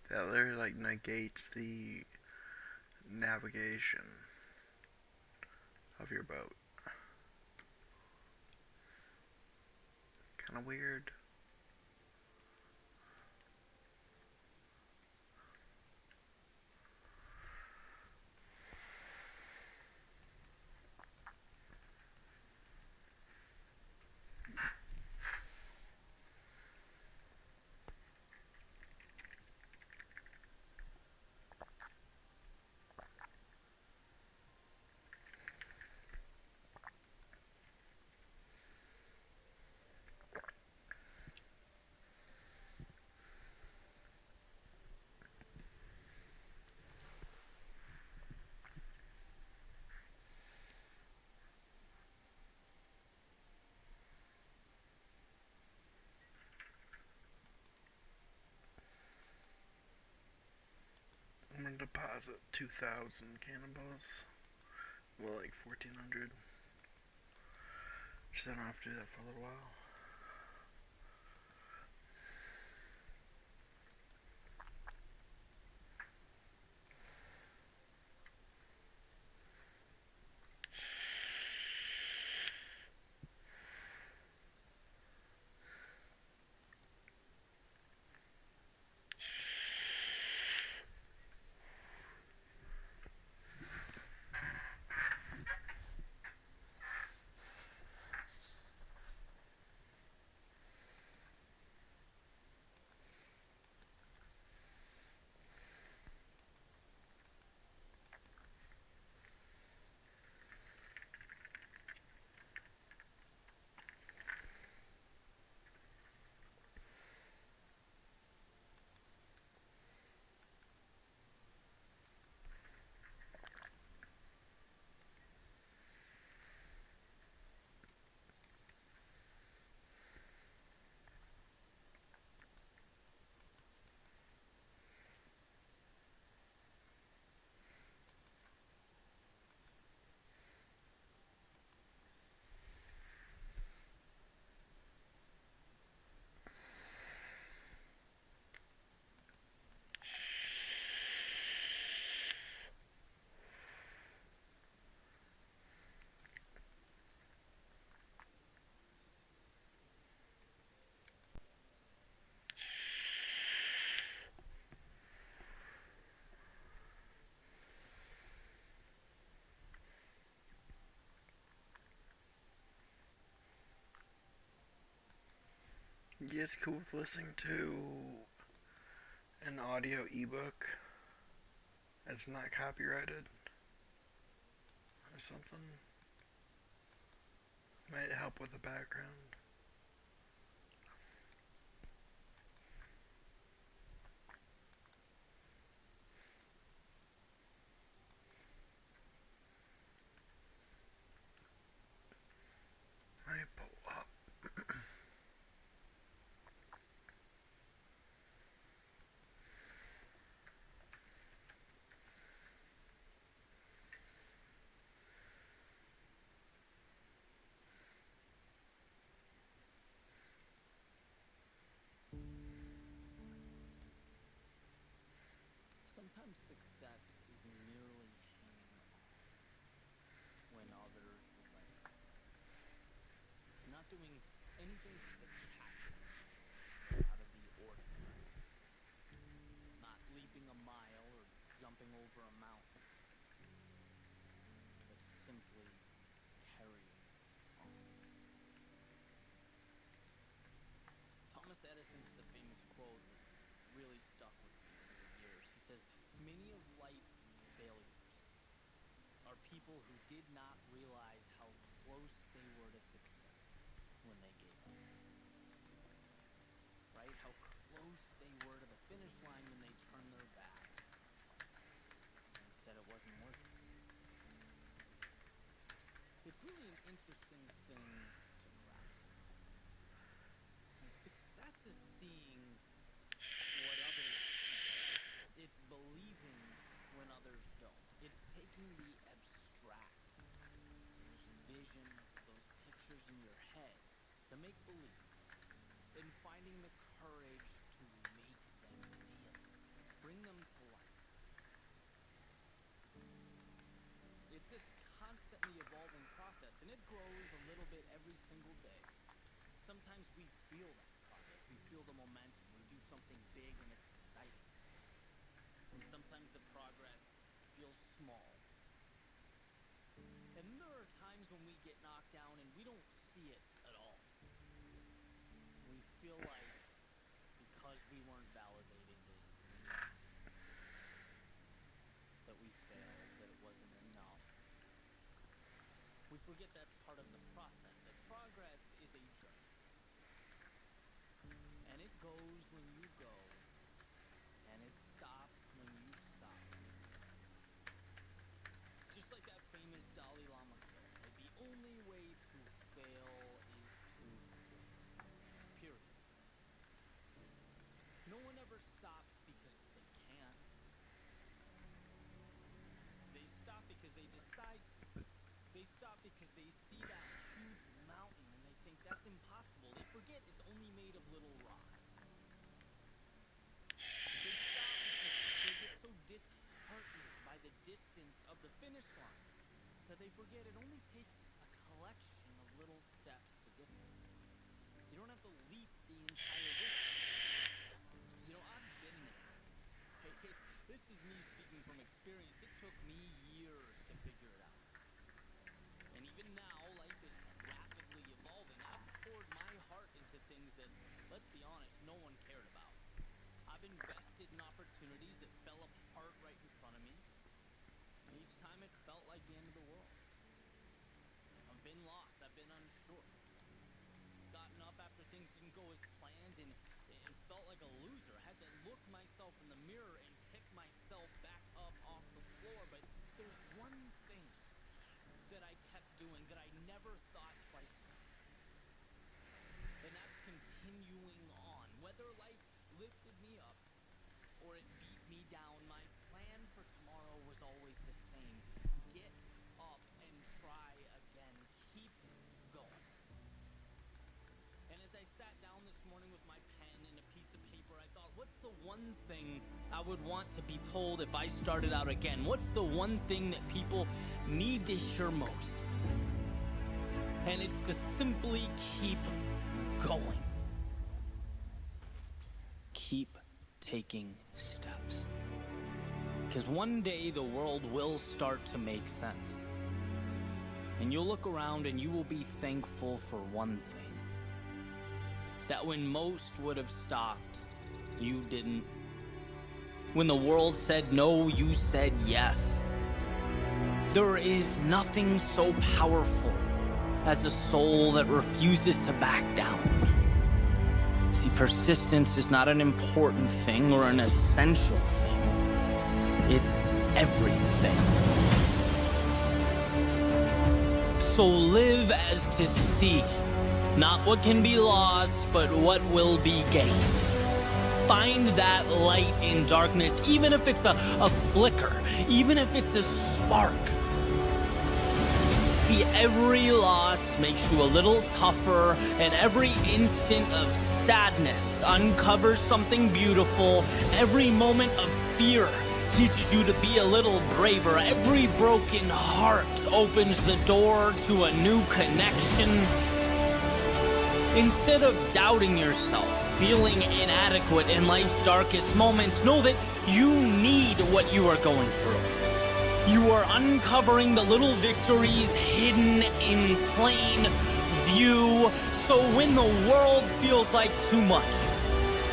That literally like negates the navigation of your boat. Kinda weird. I'm gonna deposit 2,000 cannonballs. Well, like 1,400. Just don't have to do that for a little while. Yeah, it's cool with listening to an audio ebook that's not copyrighted or something. Might help with the background. Might pull up. Sometimes success is merely hanging on when others let go. Not doing anything spectacular or out of the ordinary. Not leaping a mile or jumping over a mountain. But simply carrying on. Thomas Edison's the famous quote that's really stuck with me over the years. He says, "Many of life's failures are people who did not realize how close they were to success when they gave up." Right? How close they were to the finish line when they turned their back and said it wasn't worth it. It's really an interesting thing to grasp. And success is seeing what others see. It's believing when others don't. It's taking the abstract, those visions, those pictures in your head, the make-believe, and finding the courage to make them real. Bring them to life. It's this constantly evolving process, and it grows a little bit every single day. Sometimes we feel that progress. We feel the momentum. We do something big and it's exciting. And sometimes the progress feels small. And there are times when we get knocked down and we don't see it at all. We feel like because we weren't validated that we failed, that it wasn't enough. We forget that's part of the process, that progress is a journey. And it goes when you go, and it stops when you stop. Just like that famous Dalai Lama quote, right? The only way to fail is to quit. Period. No one ever stops because they can't. They stop because they decide to. They stop because they see that huge mountain and they think that's impossible. They forget it's only made of little rocks. They stop because they get so disheartened by the distance of the finish line that they forget it only takes a collection of little steps to get there. You don't have to leap the entire distance. You know, I've been there. This is me speaking from experience. It took me years to figure it out. And even now, life is rapidly evolving. I've poured my heart into things that, let's be honest, no one cared about. I've invested in opportunities that fell apart right in front of me. And each time it felt like the end of the world. I've been lost. I've been unsure. Gotten up after things didn't go as planned and felt like a loser. I had to look myself in the mirror and pick myself back up off the floor. But there's one thing that I kept doing that I never thought twice about. And that's continuing on. Whether life lifted me up or it beat me down, my plan for tomorrow was always the same. Get up and try again. Keep going. And as I sat down this morning with my pen and a piece of paper, I thought, what's the one thing I would want to be told if I started out again? What's the one thing that people need to hear most? And it's to simply keep going. Keep taking steps. Because one day the world will start to make sense. And you'll look around and you will be thankful for one thing. that when most would have stopped, you didn't. When the world said no, you said yes. There is nothing so powerful as a soul that refuses to back down. See, persistence is not an important thing or an essential thing. It's everything. So live as to see, not what can be lost, but what will be gained. Find that light in darkness, even if it's a flicker, even if it's a spark. See, every loss makes you a little tougher, and every instant of sadness uncovers something beautiful. Every moment of fear teaches you to be a little braver. Every broken heart opens the door to a new connection. Instead of doubting yourself, feeling inadequate in life's darkest moments, know that you need what you are going through. You are uncovering the little victories hidden in plain view. So when the world feels like too much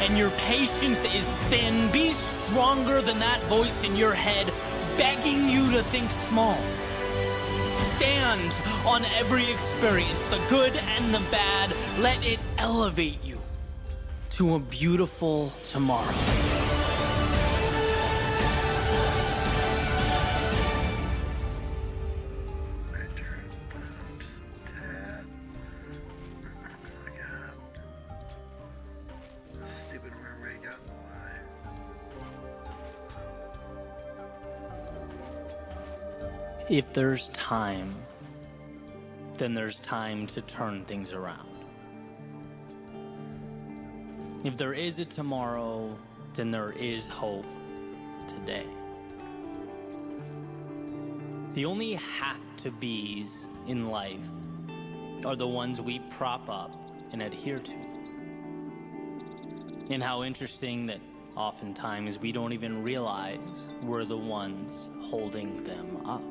and your patience is thin, be stronger than that voice in your head begging you to think small. Stand on every experience, the good and the bad. Let it elevate you to a beautiful tomorrow. Just a tad. Oh my god. Stupid memory got in the way. If there's time, then there's time to turn things around. If there is a tomorrow, then there is hope today. The only have-to-be's in life are the ones we prop up and adhere to. And how interesting that oftentimes we don't even realize we're the ones holding them up.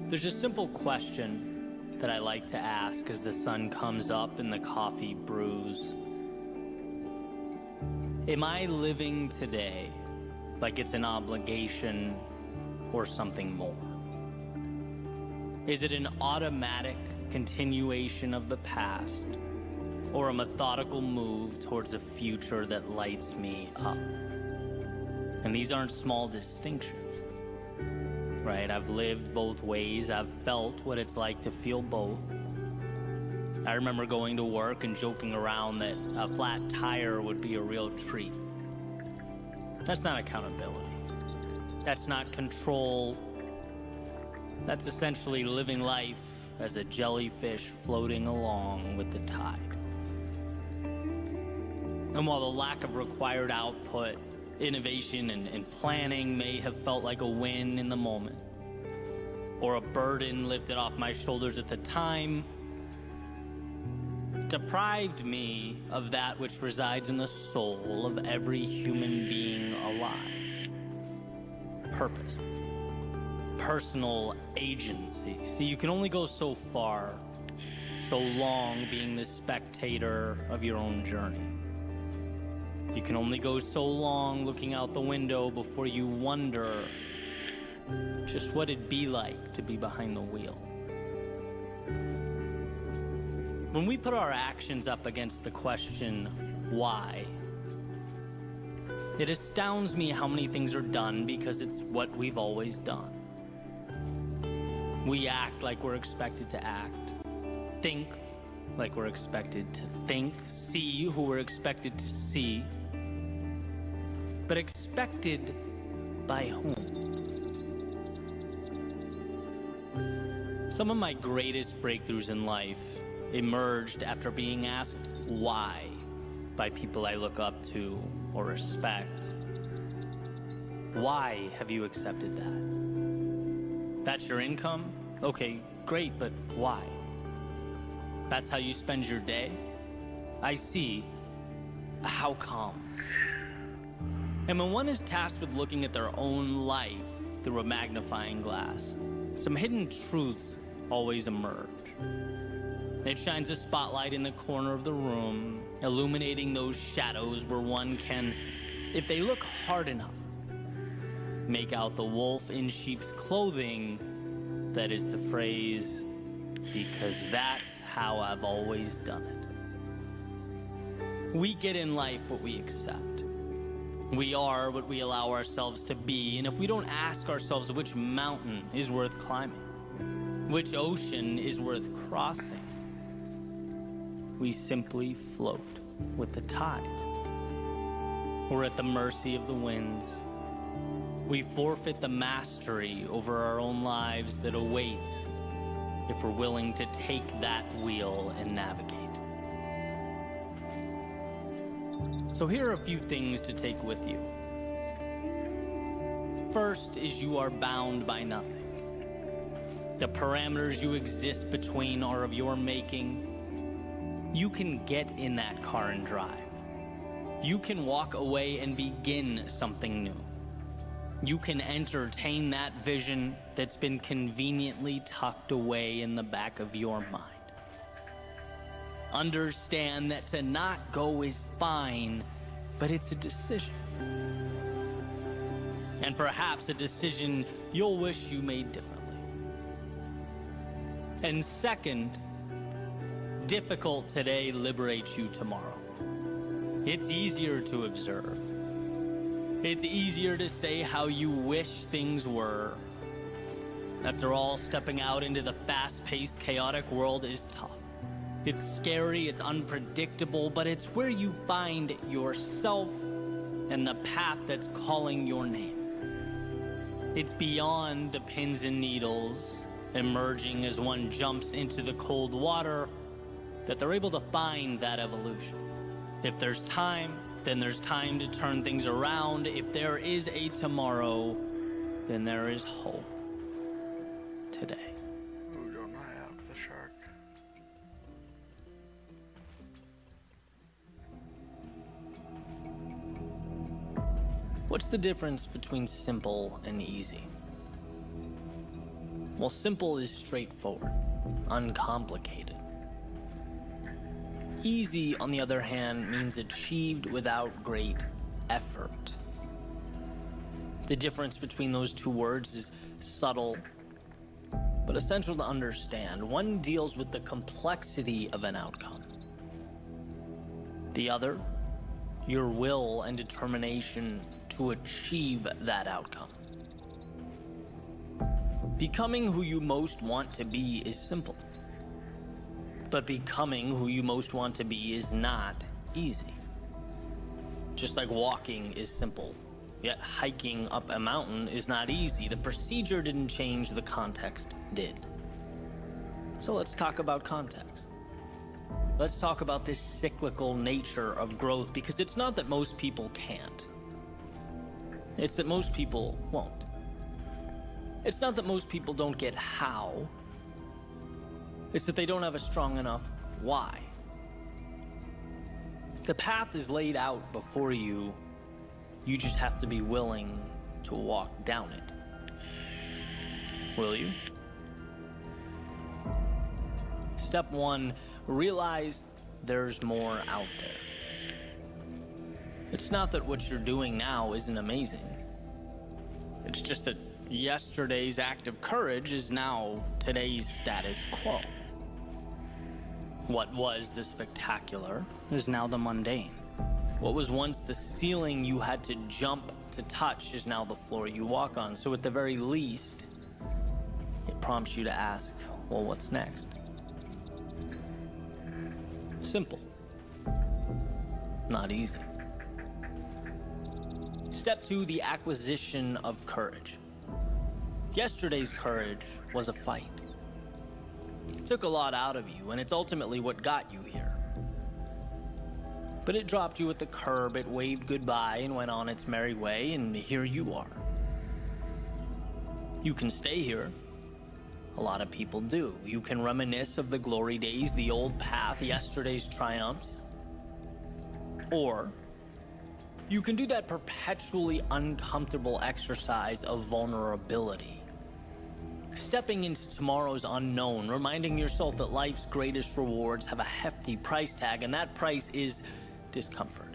There's a simple question that I like to ask as the sun comes up and the coffee brews. Am I living today like it's an obligation or something more? Is it an automatic continuation of the past or a methodical move towards a future that lights me up? And these aren't small distinctions. Right? I've lived both ways. I've felt what it's like to feel both. I remember going to work and joking around that a flat tire would be a real treat. That's not accountability. That's not control. That's essentially living life as a jellyfish floating along with the tide. And while the lack of required output, innovation and planning may have felt like a win in the moment, or a burden lifted off my shoulders at the time, deprived me of that which resides in the soul of every human being alive. Purpose. Personal agency. See, you can only go so far, so long being the spectator of your own journey. You can only go so long looking out the window before you wonder just what it'd be like to be behind the wheel. When we put our actions up against the question, why? It astounds me how many things are done because it's what we've always done. We act like we're expected to act, think like we're expected to think, see who we're expected to see, but expected by whom? Some of my greatest breakthroughs in life emerged after being asked why by people I look up to or respect. Why have you accepted that? That's your income? Okay, great, but why? That's how you spend your day? I see. How come? And when one is tasked with looking at their own life through a magnifying glass, some hidden truths always emerge. It shines a spotlight in the corner of the room, illuminating those shadows where one can, if they look hard enough, make out the wolf in sheep's clothing. That is the phrase, because that's how I've always done it. We get in life what we accept. We are what we allow ourselves to be, and if we don't ask ourselves which mountain is worth climbing, which ocean is worth crossing, we simply float with the tides. We're at the mercy of the winds. We forfeit the mastery over our own lives that awaits if we're willing to take that wheel and navigate. So here are a few things to take with you. First is you are bound by nothing. The parameters you exist between are of your making. You can get in that car and drive. You can walk away and begin something new. You can entertain that vision that's been conveniently tucked away in the back of your mind. Understand that to not go is fine, but it's a decision. And perhaps a decision you'll wish you made differently. And second, difficult today liberates you tomorrow. It's easier to observe. It's easier to say how you wish things were. After all, stepping out into the fast-paced, chaotic world is tough. It's scary, it's unpredictable, but it's where you find yourself and the path that's calling your name. It's beyond the pins and needles, emerging as one jumps into the cold water, that they're able to find that evolution. If there's time, then there's time to turn things around. If there is a tomorrow, then there is hope today. Ooh, don't eye out the shark. What's the difference between simple and easy? Well, simple is straightforward, uncomplicated. Easy, on the other hand, means achieved without great effort. The difference between those two words is subtle, but essential to understand. One deals with the complexity of an outcome. The other, your will and determination to achieve that outcome. Becoming who you most want to be is simple. But becoming who you most want to be is not easy. Just like walking is simple, yet hiking up a mountain is not easy. The procedure didn't change, the context did. So let's talk about context. Let's talk about this cyclical nature of growth, because it's not that most people can't. It's that most people won't. It's not that most people don't get how. It's that they don't have a strong enough why. The path is laid out before you. You just have to be willing to walk down it. Will you? Step one, realize there's more out there. It's not that what you're doing now isn't amazing. It's just that yesterday's act of courage is now today's status quo. What was the spectacular is now the mundane. What was once the ceiling you had to jump to touch is now the floor you walk on. So at the very least, it prompts you to ask, well, what's next? Simple. Not easy. Step two, the acquisition of courage. Yesterday's courage was a fight. It took a lot out of you, and it's ultimately what got you here. But it dropped you at the curb, it waved goodbye and went on its merry way, and here you are. You can stay here. A lot of people do. You can reminisce of the glory days, the old path, yesterday's triumphs. Or you can do that perpetually uncomfortable exercise of vulnerability. Stepping into tomorrow's unknown, reminding yourself that life's greatest rewards have a hefty price tag, and that price is discomfort.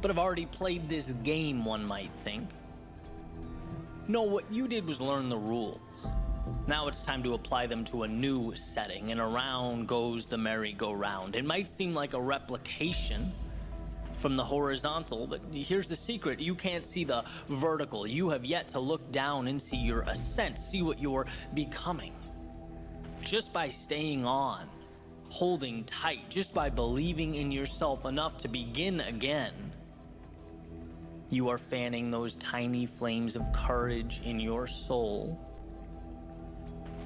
But I've already played this game, one might think. No, what you did was learn the rules. Now it's time to apply them to a new setting, and around goes the merry-go-round. It might seem like a replication from the horizontal, but here's the secret: you can't see the vertical. You have yet to look down and see your ascent, see what you're becoming. Just by staying on, holding tight, just by believing in yourself enough to begin again, you are fanning those tiny flames of courage in your soul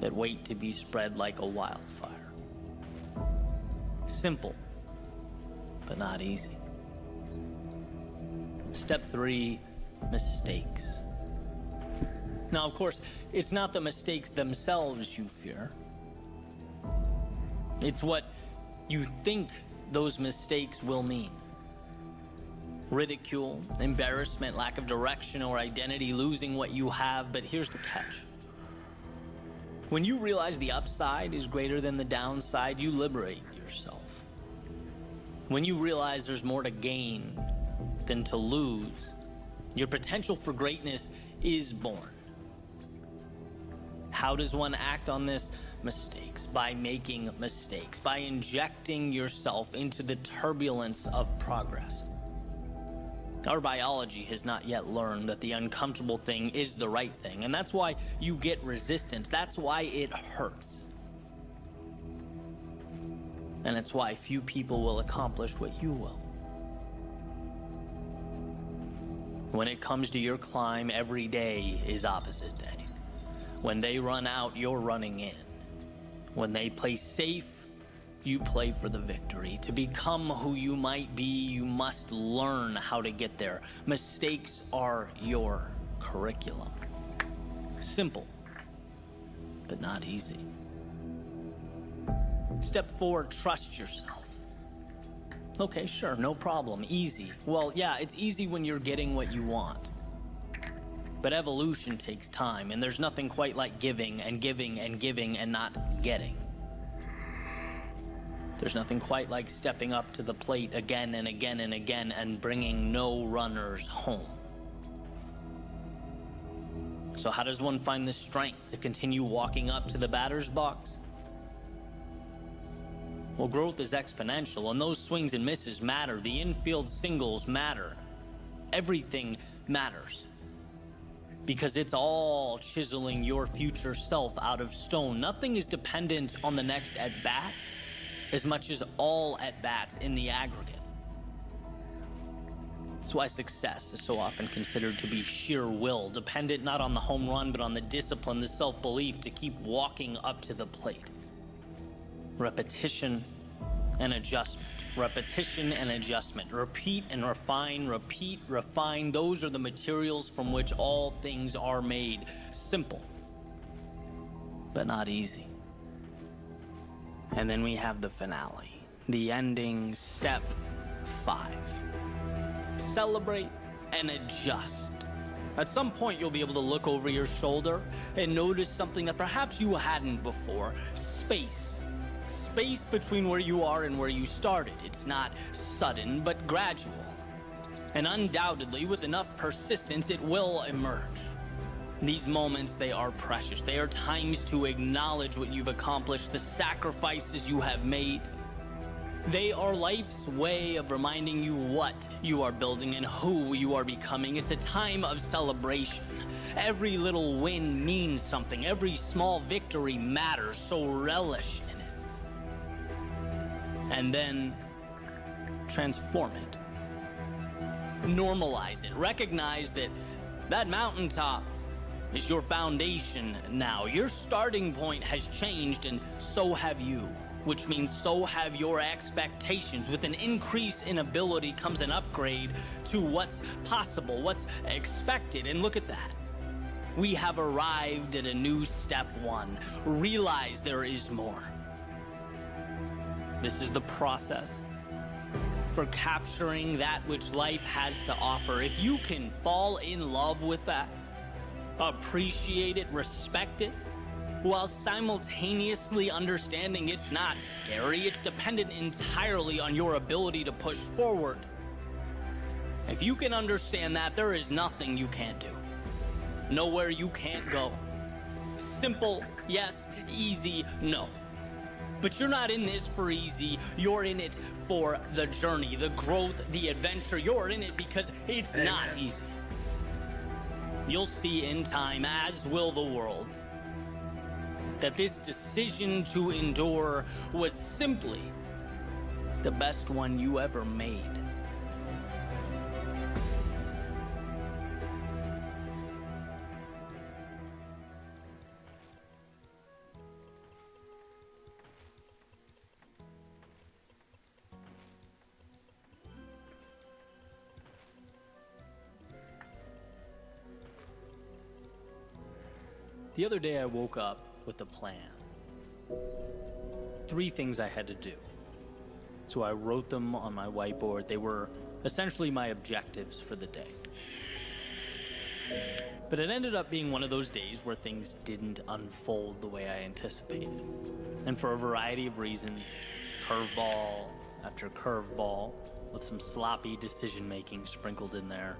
that wait to be spread like a wildfire. Simple, but not easy. Step 3, mistakes. Now, of course, it's not the mistakes themselves you fear. It's what you think those mistakes will mean. Ridicule, embarrassment, lack of direction or identity, losing what you have. But here's the catch. When you realize the upside is greater than the downside, you liberate yourself. When you realize there's more to gain than to lose, your potential for greatness is born. How does one act on this? Mistakes. By making mistakes. By injecting yourself into the turbulence of progress. Our biology has not yet learned that the uncomfortable thing is the right thing, and that's why you get resistance. That's why it hurts. And it's why few people will accomplish what you will. When it comes to your climb, every day is opposite day. When they run out, you're running in. When they play safe, you play for the victory. To become who you might be, you must learn how to get there. Mistakes are your curriculum. Simple, but not easy. Step 4, trust yourself. Okay, sure, no problem, easy. Well, yeah, it's easy when you're getting what you want. But evolution takes time, and there's nothing quite like giving and giving and giving and not getting. There's nothing quite like stepping up to the plate again and again and again and bringing no runners home. So how does one find the strength to continue walking up to the batter's box? Well, growth is exponential, and those swings and misses matter. The infield singles matter. Everything matters. Because it's all chiseling your future self out of stone. Nothing is dependent on the next at-bat as much as all at-bats in the aggregate. That's why success is so often considered to be sheer will, dependent not on the home run, but on the discipline, the self-belief to keep walking up to the plate. Repetition and adjustment. Repetition and adjustment. Repeat and refine. Repeat, refine. Those are the materials from which all things are made. Simple, but not easy. And then we have the finale. The ending, step 5. Celebrate and adjust. At some point, you'll be able to look over your shoulder and notice something that perhaps you hadn't before. Space. Space between where you are and where you started. It's not sudden, but gradual. And undoubtedly, with enough persistence, it will emerge. These moments, they are precious. They are times to acknowledge what you've accomplished, the sacrifices you have made. They are life's way of reminding you what you are building and who you are becoming. It's a time of celebration. Every little win means something. Every small victory matters, so relish in it. And then transform it. Normalize it. Recognize that that mountaintop is your foundation now. Your starting point has changed, and so have you. Which means so have your expectations. With an increase in ability comes an upgrade to what's possible, what's expected. And look at that. We have arrived at a new step 1. Realize there is more. This is the process for capturing that which life has to offer. If you can fall in love with that, appreciate it, respect it, while simultaneously understanding it's not scary, it's dependent entirely on your ability to push forward. If you can understand that, there is nothing you can't do. Nowhere you can't go. Simple, yes. Easy, no. But you're not in this for easy. You're in it for the journey, the growth, the adventure. You're in it because it's not easy. You'll see in time, as will the world, that this decision to endure was simply the best one you ever made. The other day I woke up with a plan. 3 things I had to do. So I wrote them on my whiteboard. They were essentially my objectives for the day. But it ended up being one of those days where things didn't unfold the way I anticipated. And for a variety of reasons, curveball after curveball, with some sloppy decision-making sprinkled in there.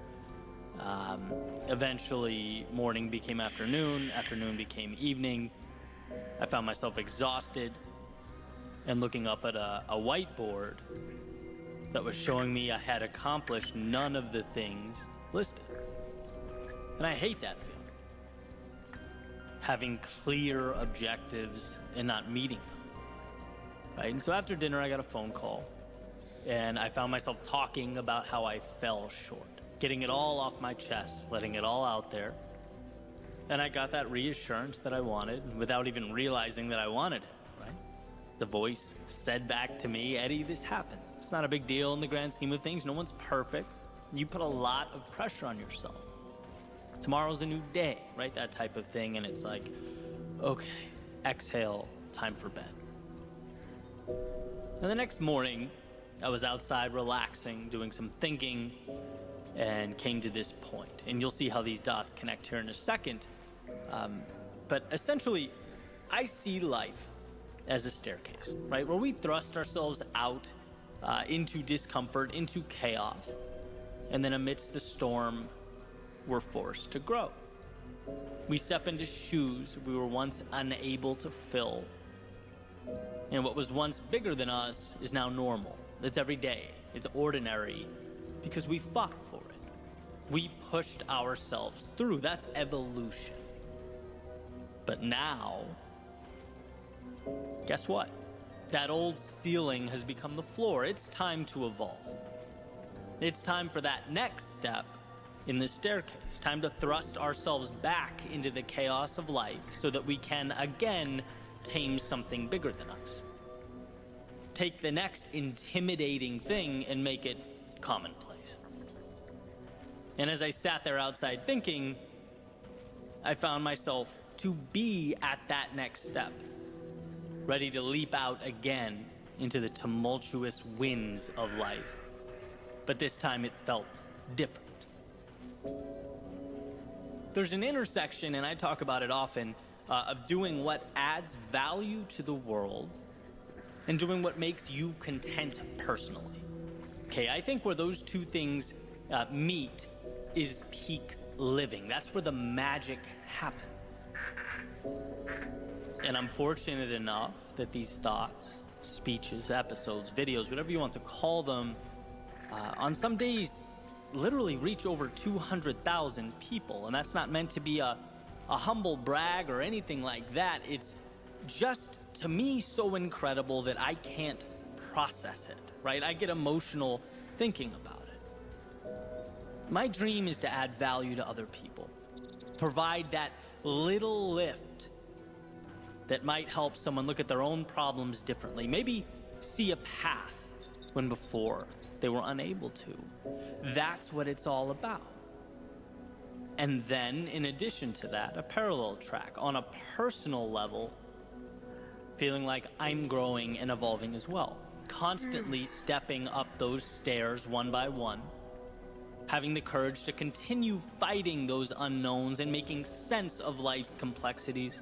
Eventually, morning became afternoon, afternoon became evening. I found myself exhausted and looking up at a whiteboard that was showing me I had accomplished none of the things listed. And I hate that feeling. Having clear objectives and not meeting them. Right? And so after dinner, I got a phone call, and I found myself talking about how I fell short. Getting it all off my chest, letting it all out there. And I got that reassurance that I wanted without even realizing that I wanted it, right? The voice said back to me, Eddie, this happened. It's not a big deal in the grand scheme of things. No one's perfect. You put a lot of pressure on yourself. Tomorrow's a new day, right? That type of thing. And it's like, okay, exhale, time for bed. And the next morning, I was outside relaxing, doing some thinking, and came to this point. And you'll see how these dots connect here in a second. But essentially, I see life as a staircase, right? Where we thrust ourselves out into discomfort, into chaos. And then amidst the storm, we're forced to grow. We step into shoes we were once unable to fill. And what was once bigger than us is now normal. It's every day. It's ordinary. Because we fought for it. We pushed ourselves through. That's evolution. But now, guess what? That old ceiling has become the floor. It's time to evolve. It's time for that next step in the staircase. Time to thrust ourselves back into the chaos of life so that we can again tame something bigger than us. Take the next intimidating thing and make it commonplace. And as I sat there outside thinking, I found myself to be at that next step, ready to leap out again into the tumultuous winds of life. But this time it felt different. There's an intersection, and I talk about it often, of doing what adds value to the world and doing what makes you content personally. Okay, I think where those two things meet is peak living. That's where the magic happens. And I'm fortunate enough that these thoughts, speeches, episodes, videos, whatever you want to call them, on some days literally reach over 200,000 people. And that's not meant to be a humble brag or anything like that. It's just, to me, so incredible that I can't process it, right? I get emotional thinking about it. My dream is to add value to other people. Provide that little lift that might help someone look at their own problems differently. Maybe see a path when before they were unable to. That's what it's all about. And then, in addition to that, a parallel track on a personal level, feeling like I'm growing and evolving as well. Constantly stepping up those stairs one by one, having the courage to continue fighting those unknowns and making sense of life's complexities.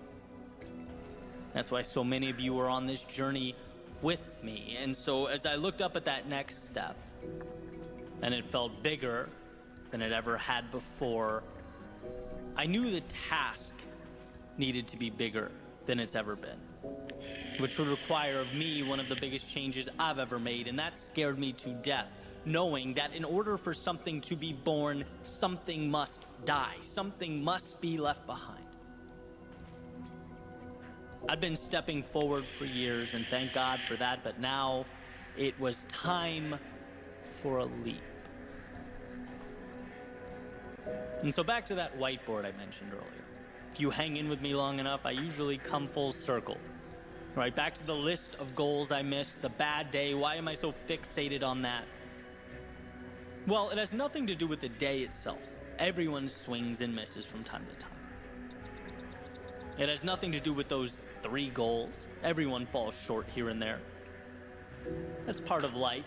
That's why so many of you are on this journey with me. And so as I looked up at that next step, and it felt bigger than it ever had before, I knew the task needed to be bigger than it's ever been, which would require of me one of the biggest changes I've ever made, and that scared me to death, knowing that in order for something to be born, something must die, something must be left behind. I'd been stepping forward for years, and thank God for that, but now it was time for a leap. And so back to that whiteboard I mentioned earlier. If you hang in with me long enough, I usually come full circle. Right, back to the list of goals I missed, the bad day. Why am I so fixated on that? Well, it has nothing to do with the day itself. Everyone swings and misses from time to time. It has nothing to do with those 3 goals. Everyone falls short here and there. That's part of life.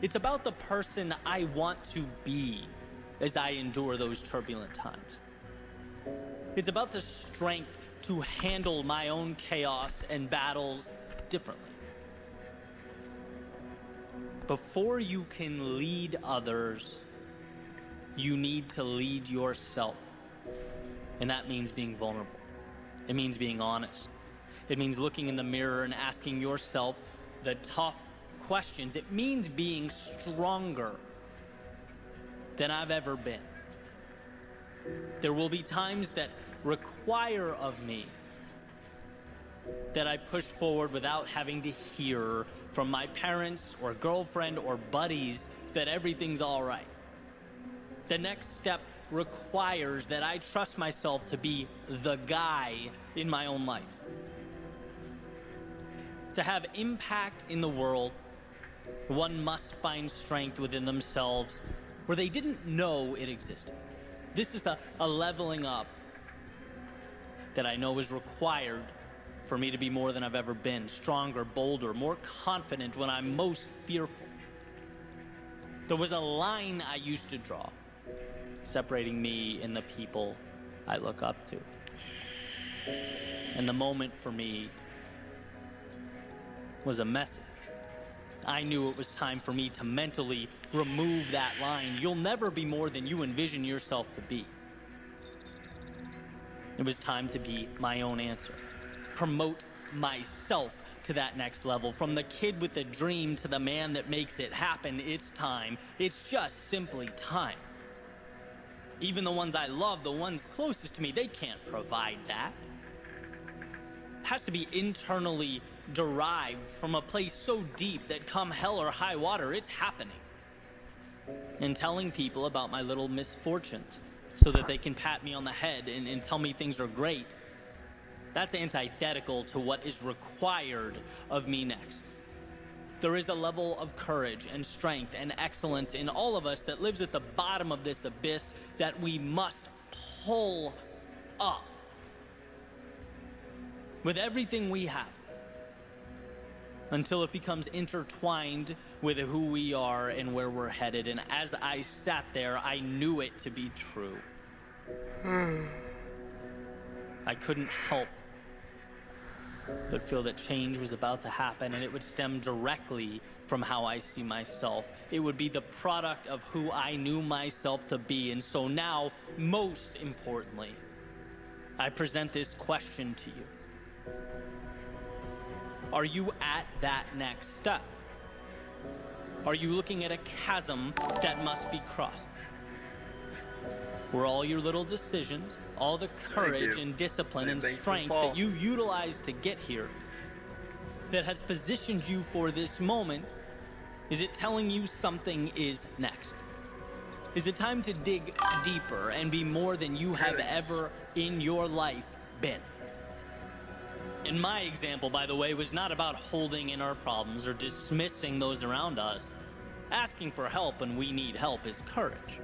It's about the person I want to be as I endure those turbulent times. It's about the strength to handle my own chaos and battles differently. Before you can lead others, you need to lead yourself. And that means being vulnerable. It means being honest. It means looking in the mirror and asking yourself the tough questions. It means being stronger than I've ever been. There will be times that require of me that I push forward without having to hear from my parents or girlfriend or buddies that everything's all right. The next step requires that I trust myself to be the guy in my own life. To have impact in the world, one must find strength within themselves where they didn't know it existed. This is a leveling up that I know is required for me to be more than I've ever been, stronger, bolder, more confident when I'm most fearful. There was a line I used to draw separating me and the people I look up to. And the moment for me was a message. I knew it was time for me to mentally remove that line. You'll never be more than you envision yourself to be. It was time to be my own answer. Promote myself to that next level. From the kid with the dream to the man that makes it happen, it's time. It's just simply time. Even the ones I love, the ones closest to me, they can't provide that. It has to be internally derived from a place so deep that come hell or high water, it's happening. And telling people about my little misfortunes so that they can pat me on the head and tell me things are great, that's antithetical to what is required of me next. There is a level of courage and strength and excellence in all of us that lives at the bottom of this abyss that we must pull up with everything we have until it becomes intertwined with who we are and where we're headed. And as I sat there, I knew it to be true. I couldn't help but feel that change was about to happen, and it would stem directly from how I see myself. It would be the product of who I knew myself to be. And so now, most importantly, I present this question to you. Are you at that next step? Are you looking at a chasm that must be crossed? Where all your little decisions, all the courage and discipline and strength that you utilized to get here, that has positioned you for this moment, is it telling you something is next? Is it time to dig deeper and be more than you have ever in your life been? And my example, by the way, was not about holding in our problems or dismissing those around us. Asking for help when we need help is courage.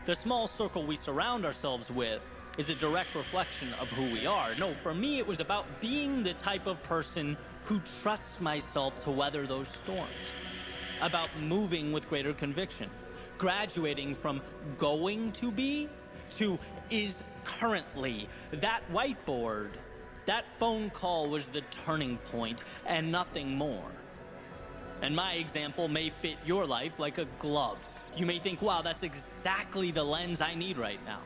The small circle we surround ourselves with is a direct reflection of who we are. No, for me, it was about being the type of person who trusts myself to weather those storms. about moving with greater conviction, graduating from going to be to is currently. That whiteboard, that phone call was the turning point and nothing more. And my example may fit your life like a glove. You may think, wow, that's exactly the lens I need right now.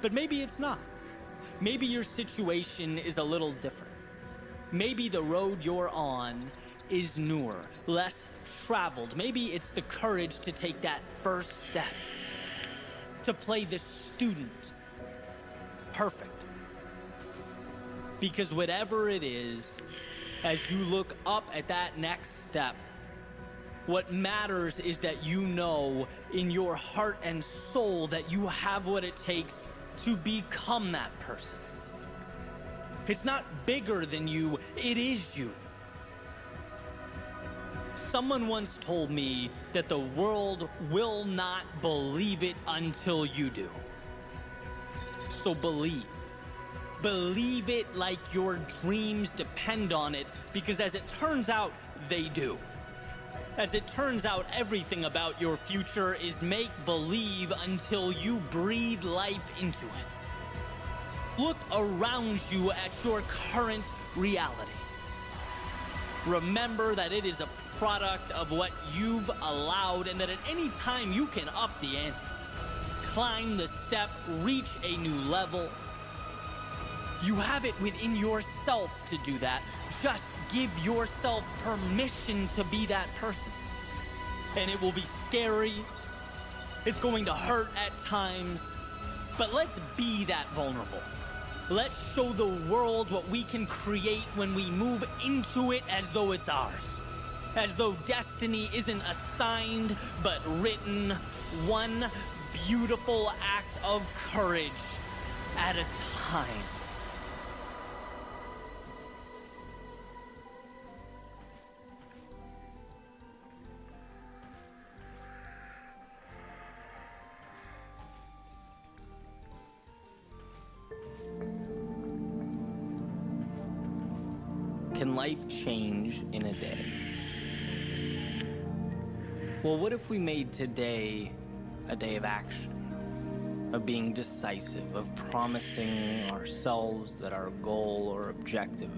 But maybe it's not. Maybe your situation is a little different. Maybe the road you're on is newer, less traveled. Maybe it's the courage to take that first step, to play the student perfect. Because whatever it is, as you look up at that next step, what matters is that you know in your heart and soul that you have what it takes to become that person. It's not bigger than you, it is you. Someone once told me that the world will not believe it until you do. So believe. Believe it like your dreams depend on it, because as it turns out, they do. As it turns out, everything about your future is make-believe until you breathe life into it. Look around you at your current reality. Remember that it is a product of what you've allowed, and that at any time you can up the ante, climb the step, reach a new level. You have it within yourself to do that. Just give yourself permission to be that person. And it will be scary. It's going to hurt at times. But let's be that vulnerable. Let's show the world what we can create when we move into it as though it's ours. As though destiny isn't assigned, but written, one beautiful act of courage at a time. Can life change in a day? Well, what if we made today a day of action, of being decisive, of promising ourselves that our goal or objective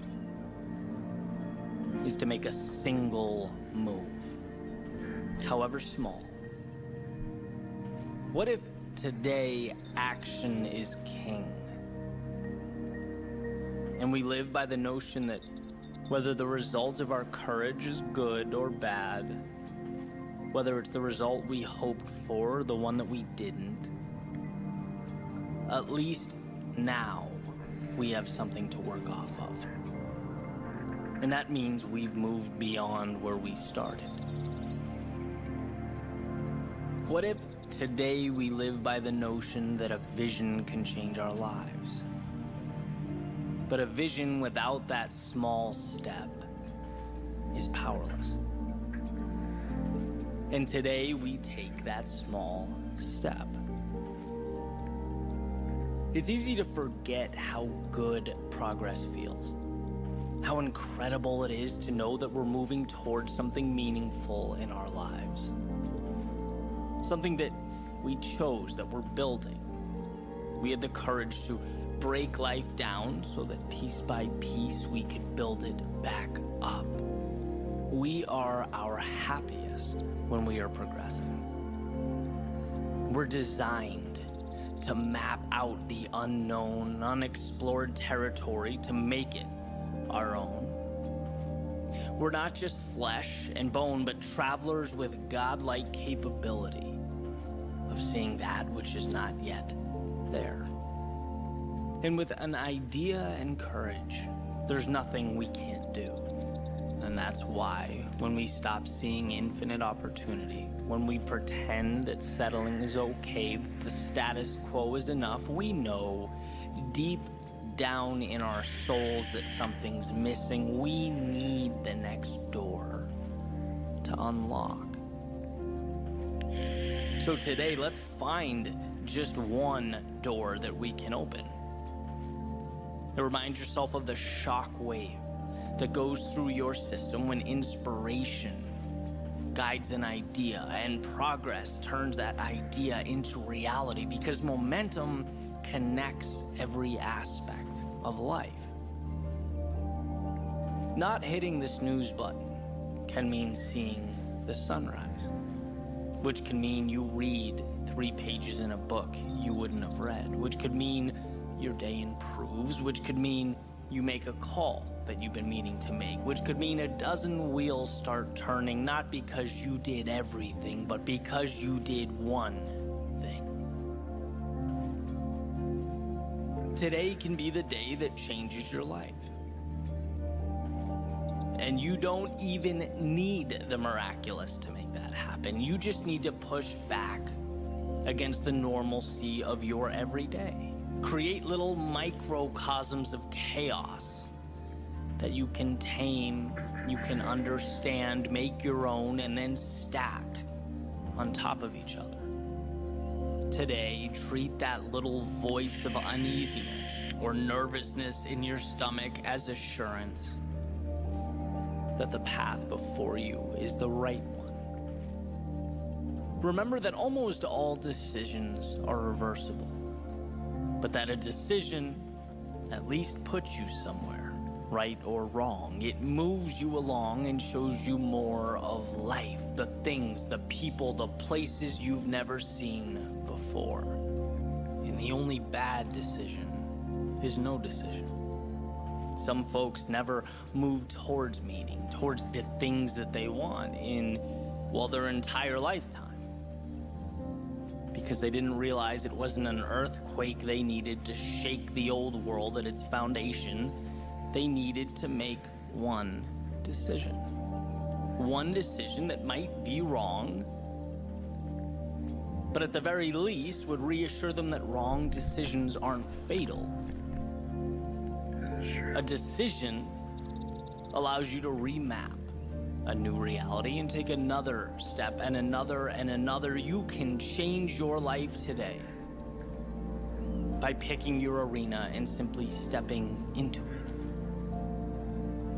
is to make a single move, however small? What if today action is king? And we live by the notion that whether the result of our courage is good or bad, whether it's the result we hoped for or the one that we didn't, at least now we have something to work off of. And that means we've moved beyond where we started. What if today we live by the notion that a vision can change our lives? But a vision without that small step is powerless. And today we take that small step. It's easy to forget how good progress feels. How incredible it is to know that we're moving towards something meaningful in our lives. Something that we chose, that we're building. We had the courage to break life down so that piece by piece we could build it back up. We are our happiest when we are progressing. We're designed to map out the unknown, unexplored territory to make it our own. We're not just flesh and bone, but travelers with godlike capability of seeing that which is not yet there. And with an idea and courage, there's nothing we can't do. And that's why when we stop seeing infinite opportunity, when we pretend that settling is okay, that the status quo is enough, we know deep down in our souls that something's missing. We need the next door to unlock. So today, let's find just one door that we can open. And remind yourself of the shock wave that goes through your system when inspiration guides an idea, and progress turns that idea into reality because momentum connects every aspect of life. Not hitting the snooze button can mean seeing the sunrise, which can mean you read 3 pages in a book you wouldn't have read, which could mean your day improves, which could mean you make a call that you've been meaning to make, which could mean a dozen wheels start turning, not because you did everything, but because you did one thing. Today can be the day that changes your life. And you don't even need the miraculous to make that happen. You just need to push back against the normalcy of your everyday. Create little microcosms of chaos that you can tame, you can understand, make your own, and then stack on top of each other. Today, treat that little voice of uneasiness or nervousness in your stomach as assurance that the path before you is the right one. Remember that almost all decisions are reversible, but that a decision at least puts you somewhere, right or wrong. It moves you along and shows you more of life, the things, the people, the places you've never seen before. And the only bad decision is no decision. Some folks never move towards meaning, towards the things that they want in, well, their entire lifetime. Because they didn't realize it wasn't an earthquake they needed to shake the old world at its foundation. They needed to make one decision. One decision that might be wrong, but at the very least would reassure them that wrong decisions aren't fatal. A decision allows you to remap a new reality and take another step and another and another. You can change your life today by picking your arena and simply stepping into it.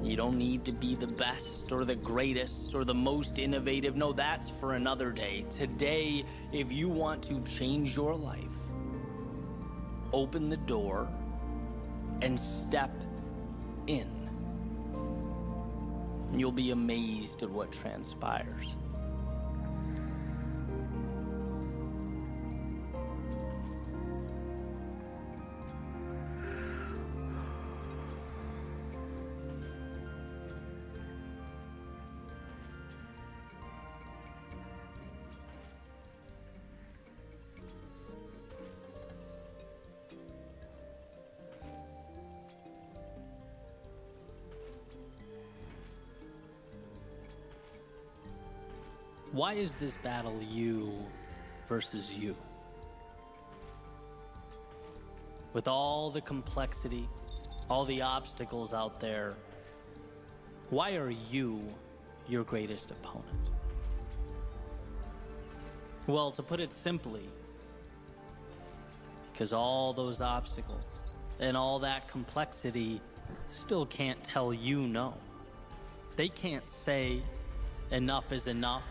You don't need to be the best or the greatest or the most innovative. No, that's for another day. Today, if you want to change your life, open the door and step in. You'll be amazed at what transpires. Why is this battle you versus you? With all the complexity, all the obstacles out there, why are you your greatest opponent? Well, to put it simply, because all those obstacles and all that complexity still can't tell you no. They can't say enough is enough.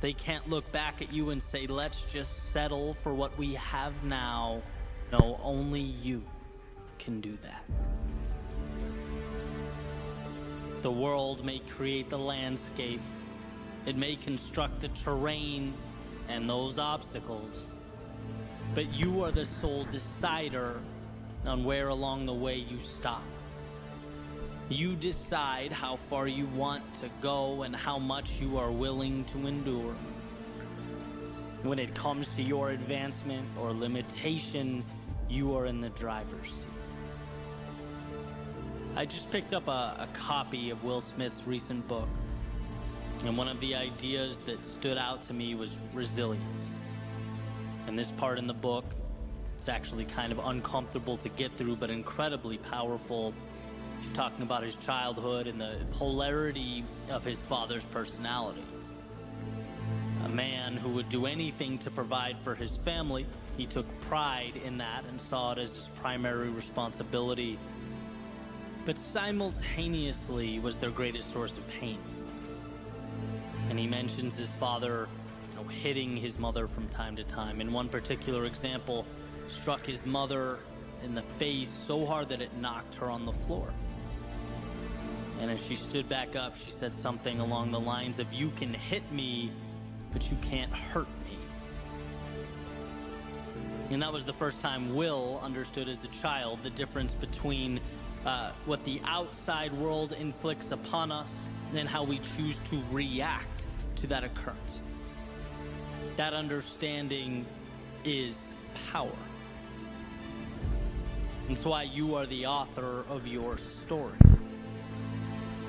They can't look back at you and say, let's just settle for what we have now. No, only you can do that. The world may create the landscape. It may construct the terrain and those obstacles. But you are the sole decider on where along the way you stop. You decide how far you want to go and how much you are willing to endure. When it comes to your advancement or limitation, you are in the driver's seat. I just picked up a copy of Will Smith's recent book, and one of the ideas that stood out to me was resilience. And this part in the book, it's actually kind of uncomfortable to get through, but incredibly powerful. He's talking about his childhood and the polarity of his father's personality. A man who would do anything to provide for his family. He took pride in that and saw it as his primary responsibility, but simultaneously was their greatest source of pain. And he mentions his father, hitting his mother from time to time. In one particular example, struck his mother in the face so hard that it knocked her on the floor. And as she stood back up, she said something along the lines of, "You can hit me, but you can't hurt me." And that was the first time Will understood as a child the difference between what the outside world inflicts upon us and how we choose to react to that occurrence. That understanding is power. It's why you are the author of your story.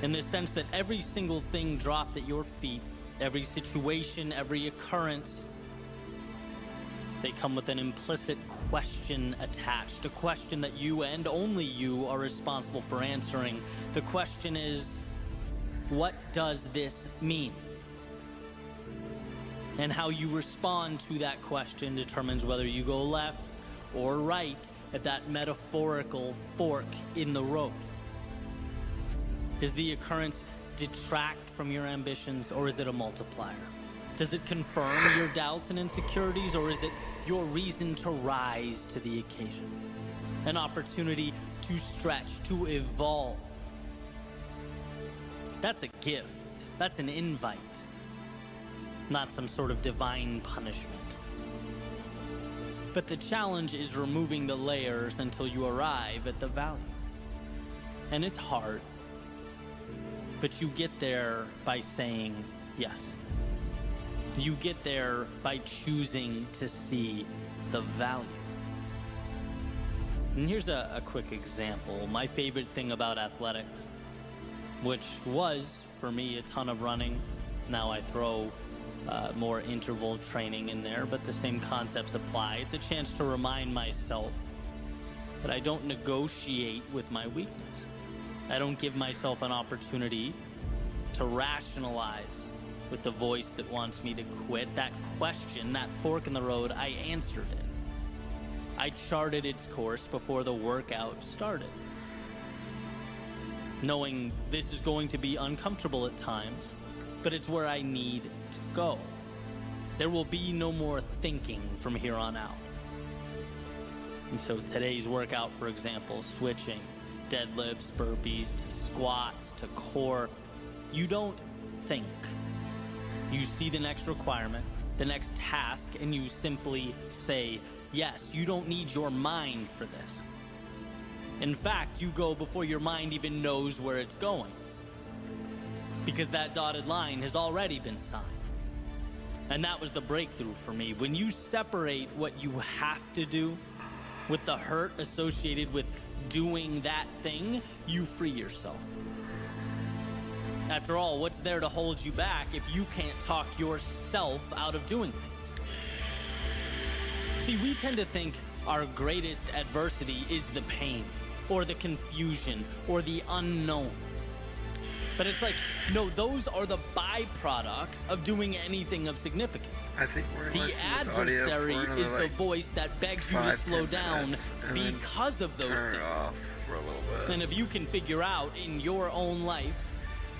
In the sense that every single thing dropped at your feet, every situation, every occurrence, they come with an implicit question attached. A question that you and only you are responsible for answering. The question is, what does this mean? And how you respond to that question determines whether you go left or right at that metaphorical fork in the road. Does the occurrence detract from your ambitions, or is it a multiplier? Does it confirm your doubts and insecurities, or is it your reason to rise to the occasion? An opportunity to stretch, to evolve. That's a gift. That's an invite. Not some sort of divine punishment. But the challenge is removing the layers until you arrive at the value. And it's hard. But you get there by saying yes. You get there by choosing to see the value. And here's a quick example. My favorite thing about athletics, which was, for me, a ton of running. Now I throw more interval training in there, but the same concepts apply. It's a chance to remind myself that I don't negotiate with my weakness. I don't give myself an opportunity to rationalize with the voice that wants me to quit. That question, that fork in the road, I answered it. I charted its course before the workout started, knowing this is going to be uncomfortable at times, but it's where I need to go. There will be no more thinking from here on out. And so today's workout, for example, switching deadlifts, burpees, to squats, to core, you don't think. You see the next requirement, the next task, and you simply say yes. You don't need your mind for this. In fact, you go before your mind even knows where it's going, because that dotted line has already been signed. And that was the breakthrough for me. When you separate what you have to do with the hurt associated with doing that thing, you free yourself. After all, what's there to hold you back if you can't talk yourself out of doing things? See, we tend to think our greatest adversity is the pain, or the confusion, or the unknown. But it's like, no, those are the byproducts of doing anything of significance. I think we're The adversary is the voice that begs you to slow down because of those turn it things. off for a little bit. And if you can figure out in your own life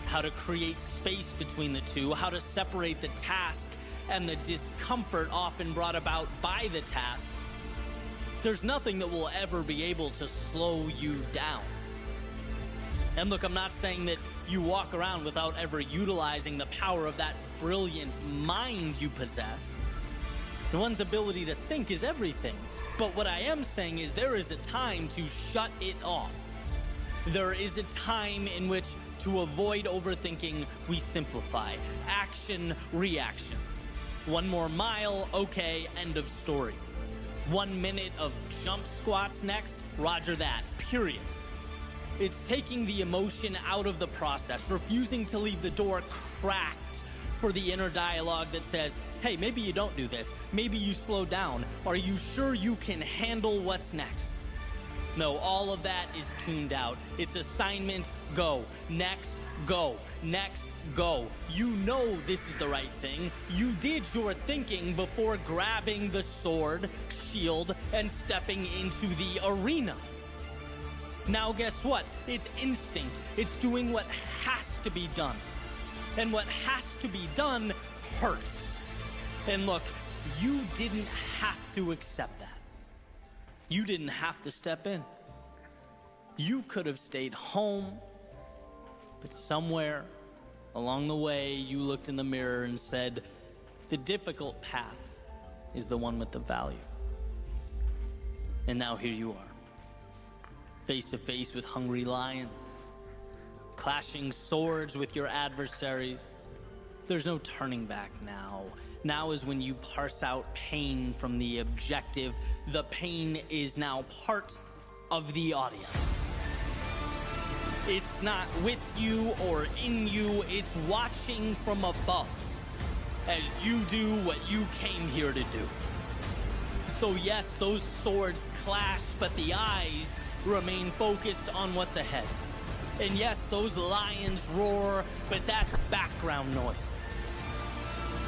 how to create space between the two, how to separate the task and the discomfort often brought about by the task, there's nothing that will ever be able to slow you down. And look, I'm not saying that you walk around without ever utilizing the power of that brilliant mind you possess. One's ability to think is everything. But what I am saying is there is a time to shut it off. There is a time in which, to avoid overthinking, we simplify. Action, reaction. One more mile, okay, end of story. 1 minute of jump squats next, roger that, period. It's taking the emotion out of the process, refusing to leave the door cracked for the inner dialogue that says, hey, maybe you don't do this. Maybe you slow down. Are you sure you can handle what's next? No, all of that is tuned out. It's assignment, go. Next, go. Next, go. You know this is the right thing. You did your thinking before grabbing the sword, shield, and stepping into the arena. Now guess what? It's instinct. It's doing what has to be done. And what has to be done hurts. And look, you didn't have to accept that. You didn't have to step in. You could have stayed home, but somewhere along the way, you looked in the mirror and said, the difficult path is the one with the value. And now here you are, face to face with hungry lions, clashing swords with your adversaries. There's no turning back now. Now is when you parse out pain from the objective. The pain is now part of the audience. It's not with you or in you, it's watching from above as you do what you came here to do. So yes, those swords clash, but the eyes remain focused on what's ahead. And yes, those lions roar, but that's background noise.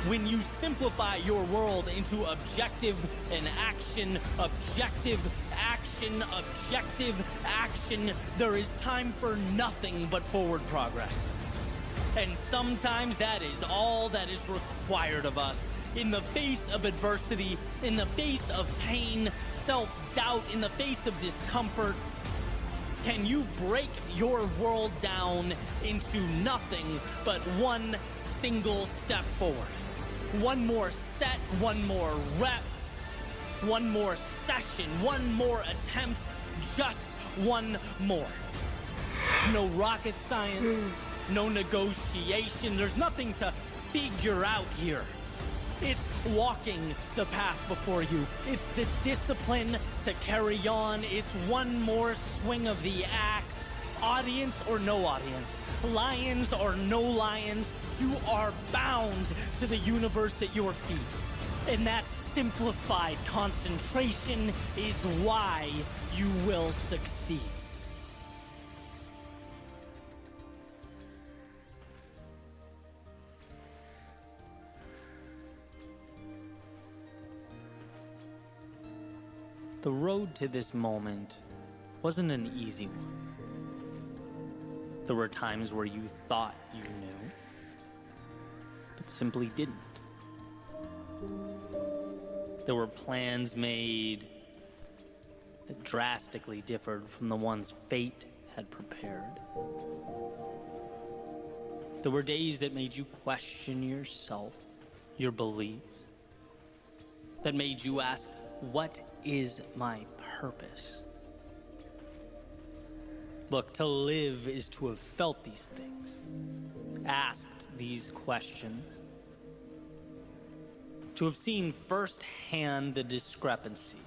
When you simplify your world into objective and action, objective, action, objective, action, there is time for nothing but forward progress. And sometimes that is all that is required of us. In the face of adversity, in the face of pain, self-doubt, in the face of discomfort, can you break your world down into nothing but one single step forward? One more set, one more rep, one more session, one more attempt, just one more. No rocket science, no negotiation, there's nothing to figure out here. It's walking the path before you. It's the discipline to carry on. It's one more swing of the axe. Audience or no audience, lions or no lions, you are bound to the universe at your feet. And that simplified concentration is why you will succeed. The road to this moment wasn't an easy one. There were times where you thought you knew, but simply didn't. There were plans made that drastically differed from the ones fate had prepared. There were days that made you question yourself, your beliefs, that made you ask, what is my purpose? Look, to live is to have felt these things, asked these questions, to have seen firsthand the discrepancy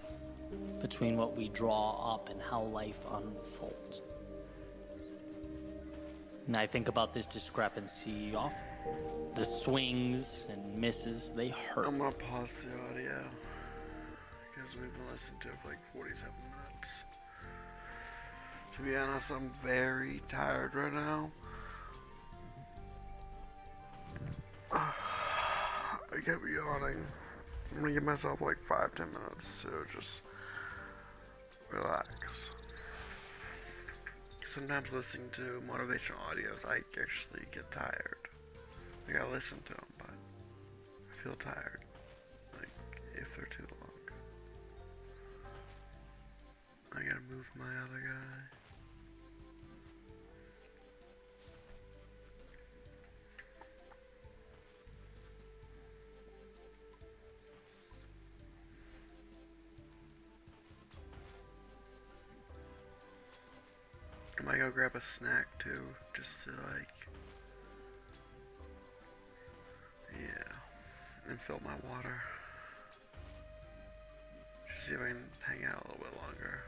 between what we draw up and how life unfolds. And I think about this discrepancy often. The swings and misses, they hurt. I'm gonna pause the audio because we've been listening to it for like 47 minutes. To be honest, I'm very tired right now. I kept yawning. I'm gonna give myself like 5-10 minutes to just relax. Sometimes listening to motivational audios, I actually get tired. I gotta listen to them, but I feel tired. Like, if they're too long. I gotta move my other guy. I might go grab a snack too, just to like, yeah, and fill my water. Just see if I can hang out a little bit longer.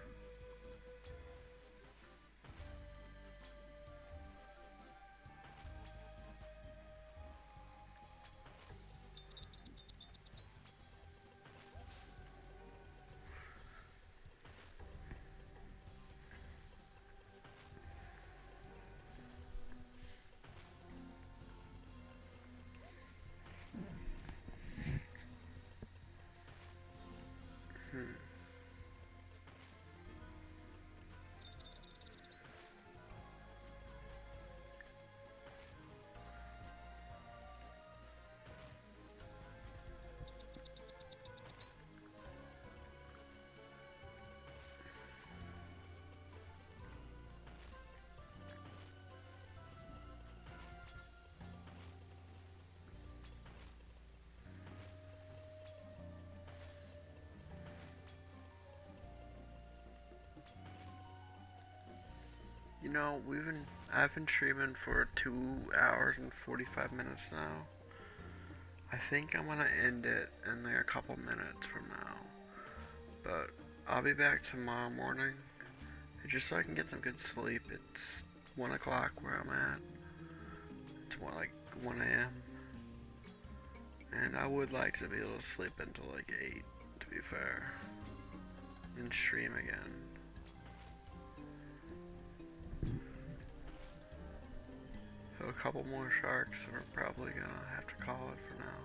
You know, I've been streaming for 2 hours and 45 minutes now. I think I'm gonna end it in like a couple minutes from now. But I'll be back tomorrow morning just so I can get some good sleep. It's 1 o'clock where I'm at. It's more like 1 a.m. And I would like to be able to sleep until like 8, to be fair. And stream again. So a couple more sharks, and we're probably gonna have to call it for now.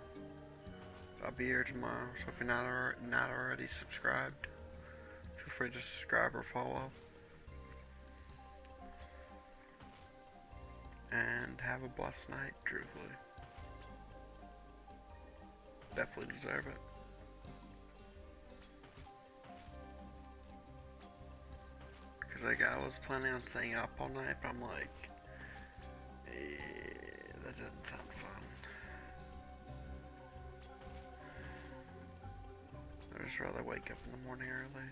I'll be here tomorrow, so if you're not already subscribed, feel free to subscribe or follow. And have a blessed night, truthfully. Definitely deserve it. Because like, I was planning on staying up all night, but I'm like, that doesn't sound fun. I'd just rather wake up in the morning early.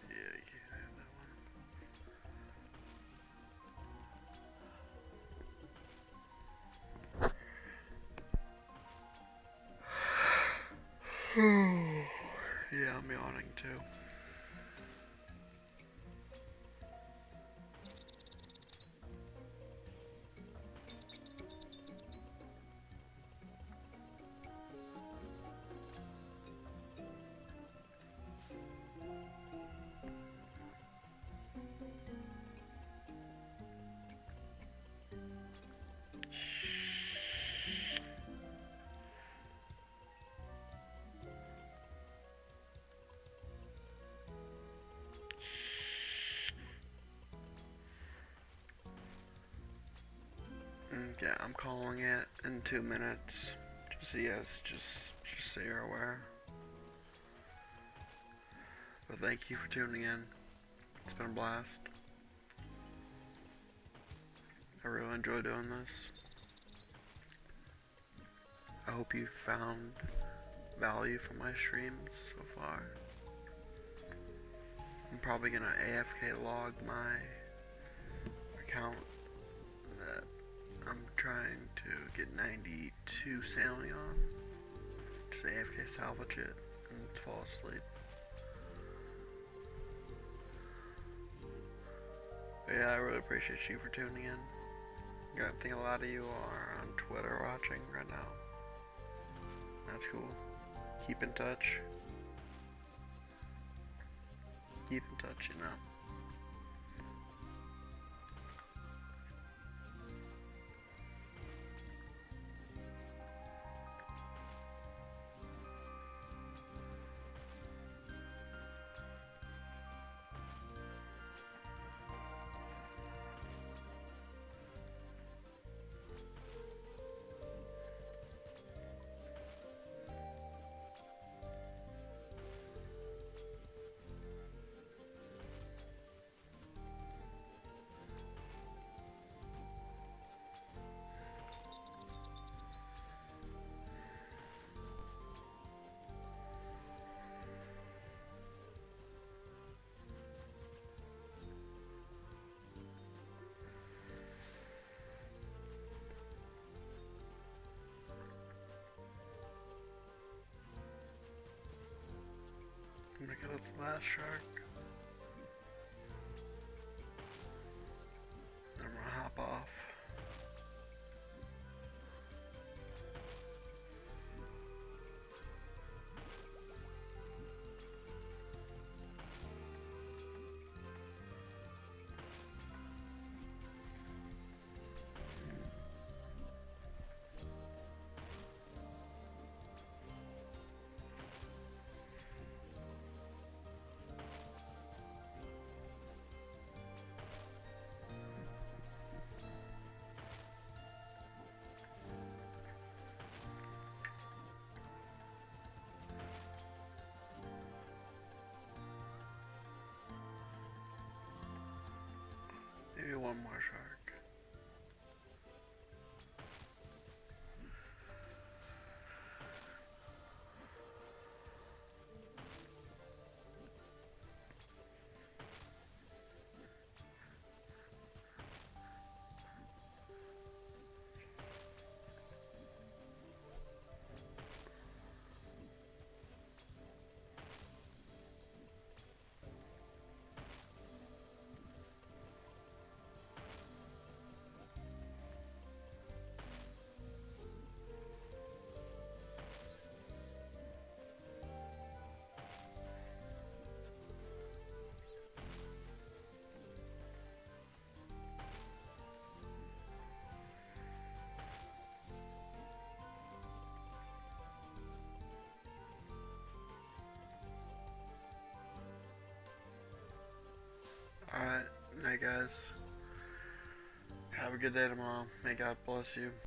Yeah, you can have that one. Yeah, I'm yawning too. Yeah, I'm calling it in 2 minutes. Just so you're aware. But thank you for tuning in. It's been a blast. I really enjoy doing this. I hope you found value from my streams so far. I'm probably gonna AFK log my account that I'm trying to get 92 sailing on. Just AFK salvage it and fall asleep. But yeah, I really appreciate you for tuning in. I think a lot of you are on Twitter watching right now. That's cool. Keep in touch. Keep in touch, you know. I'm gonna get its last shark. Then I'm gonna hop off. Alright, guys. Have a good day tomorrow. May God bless you.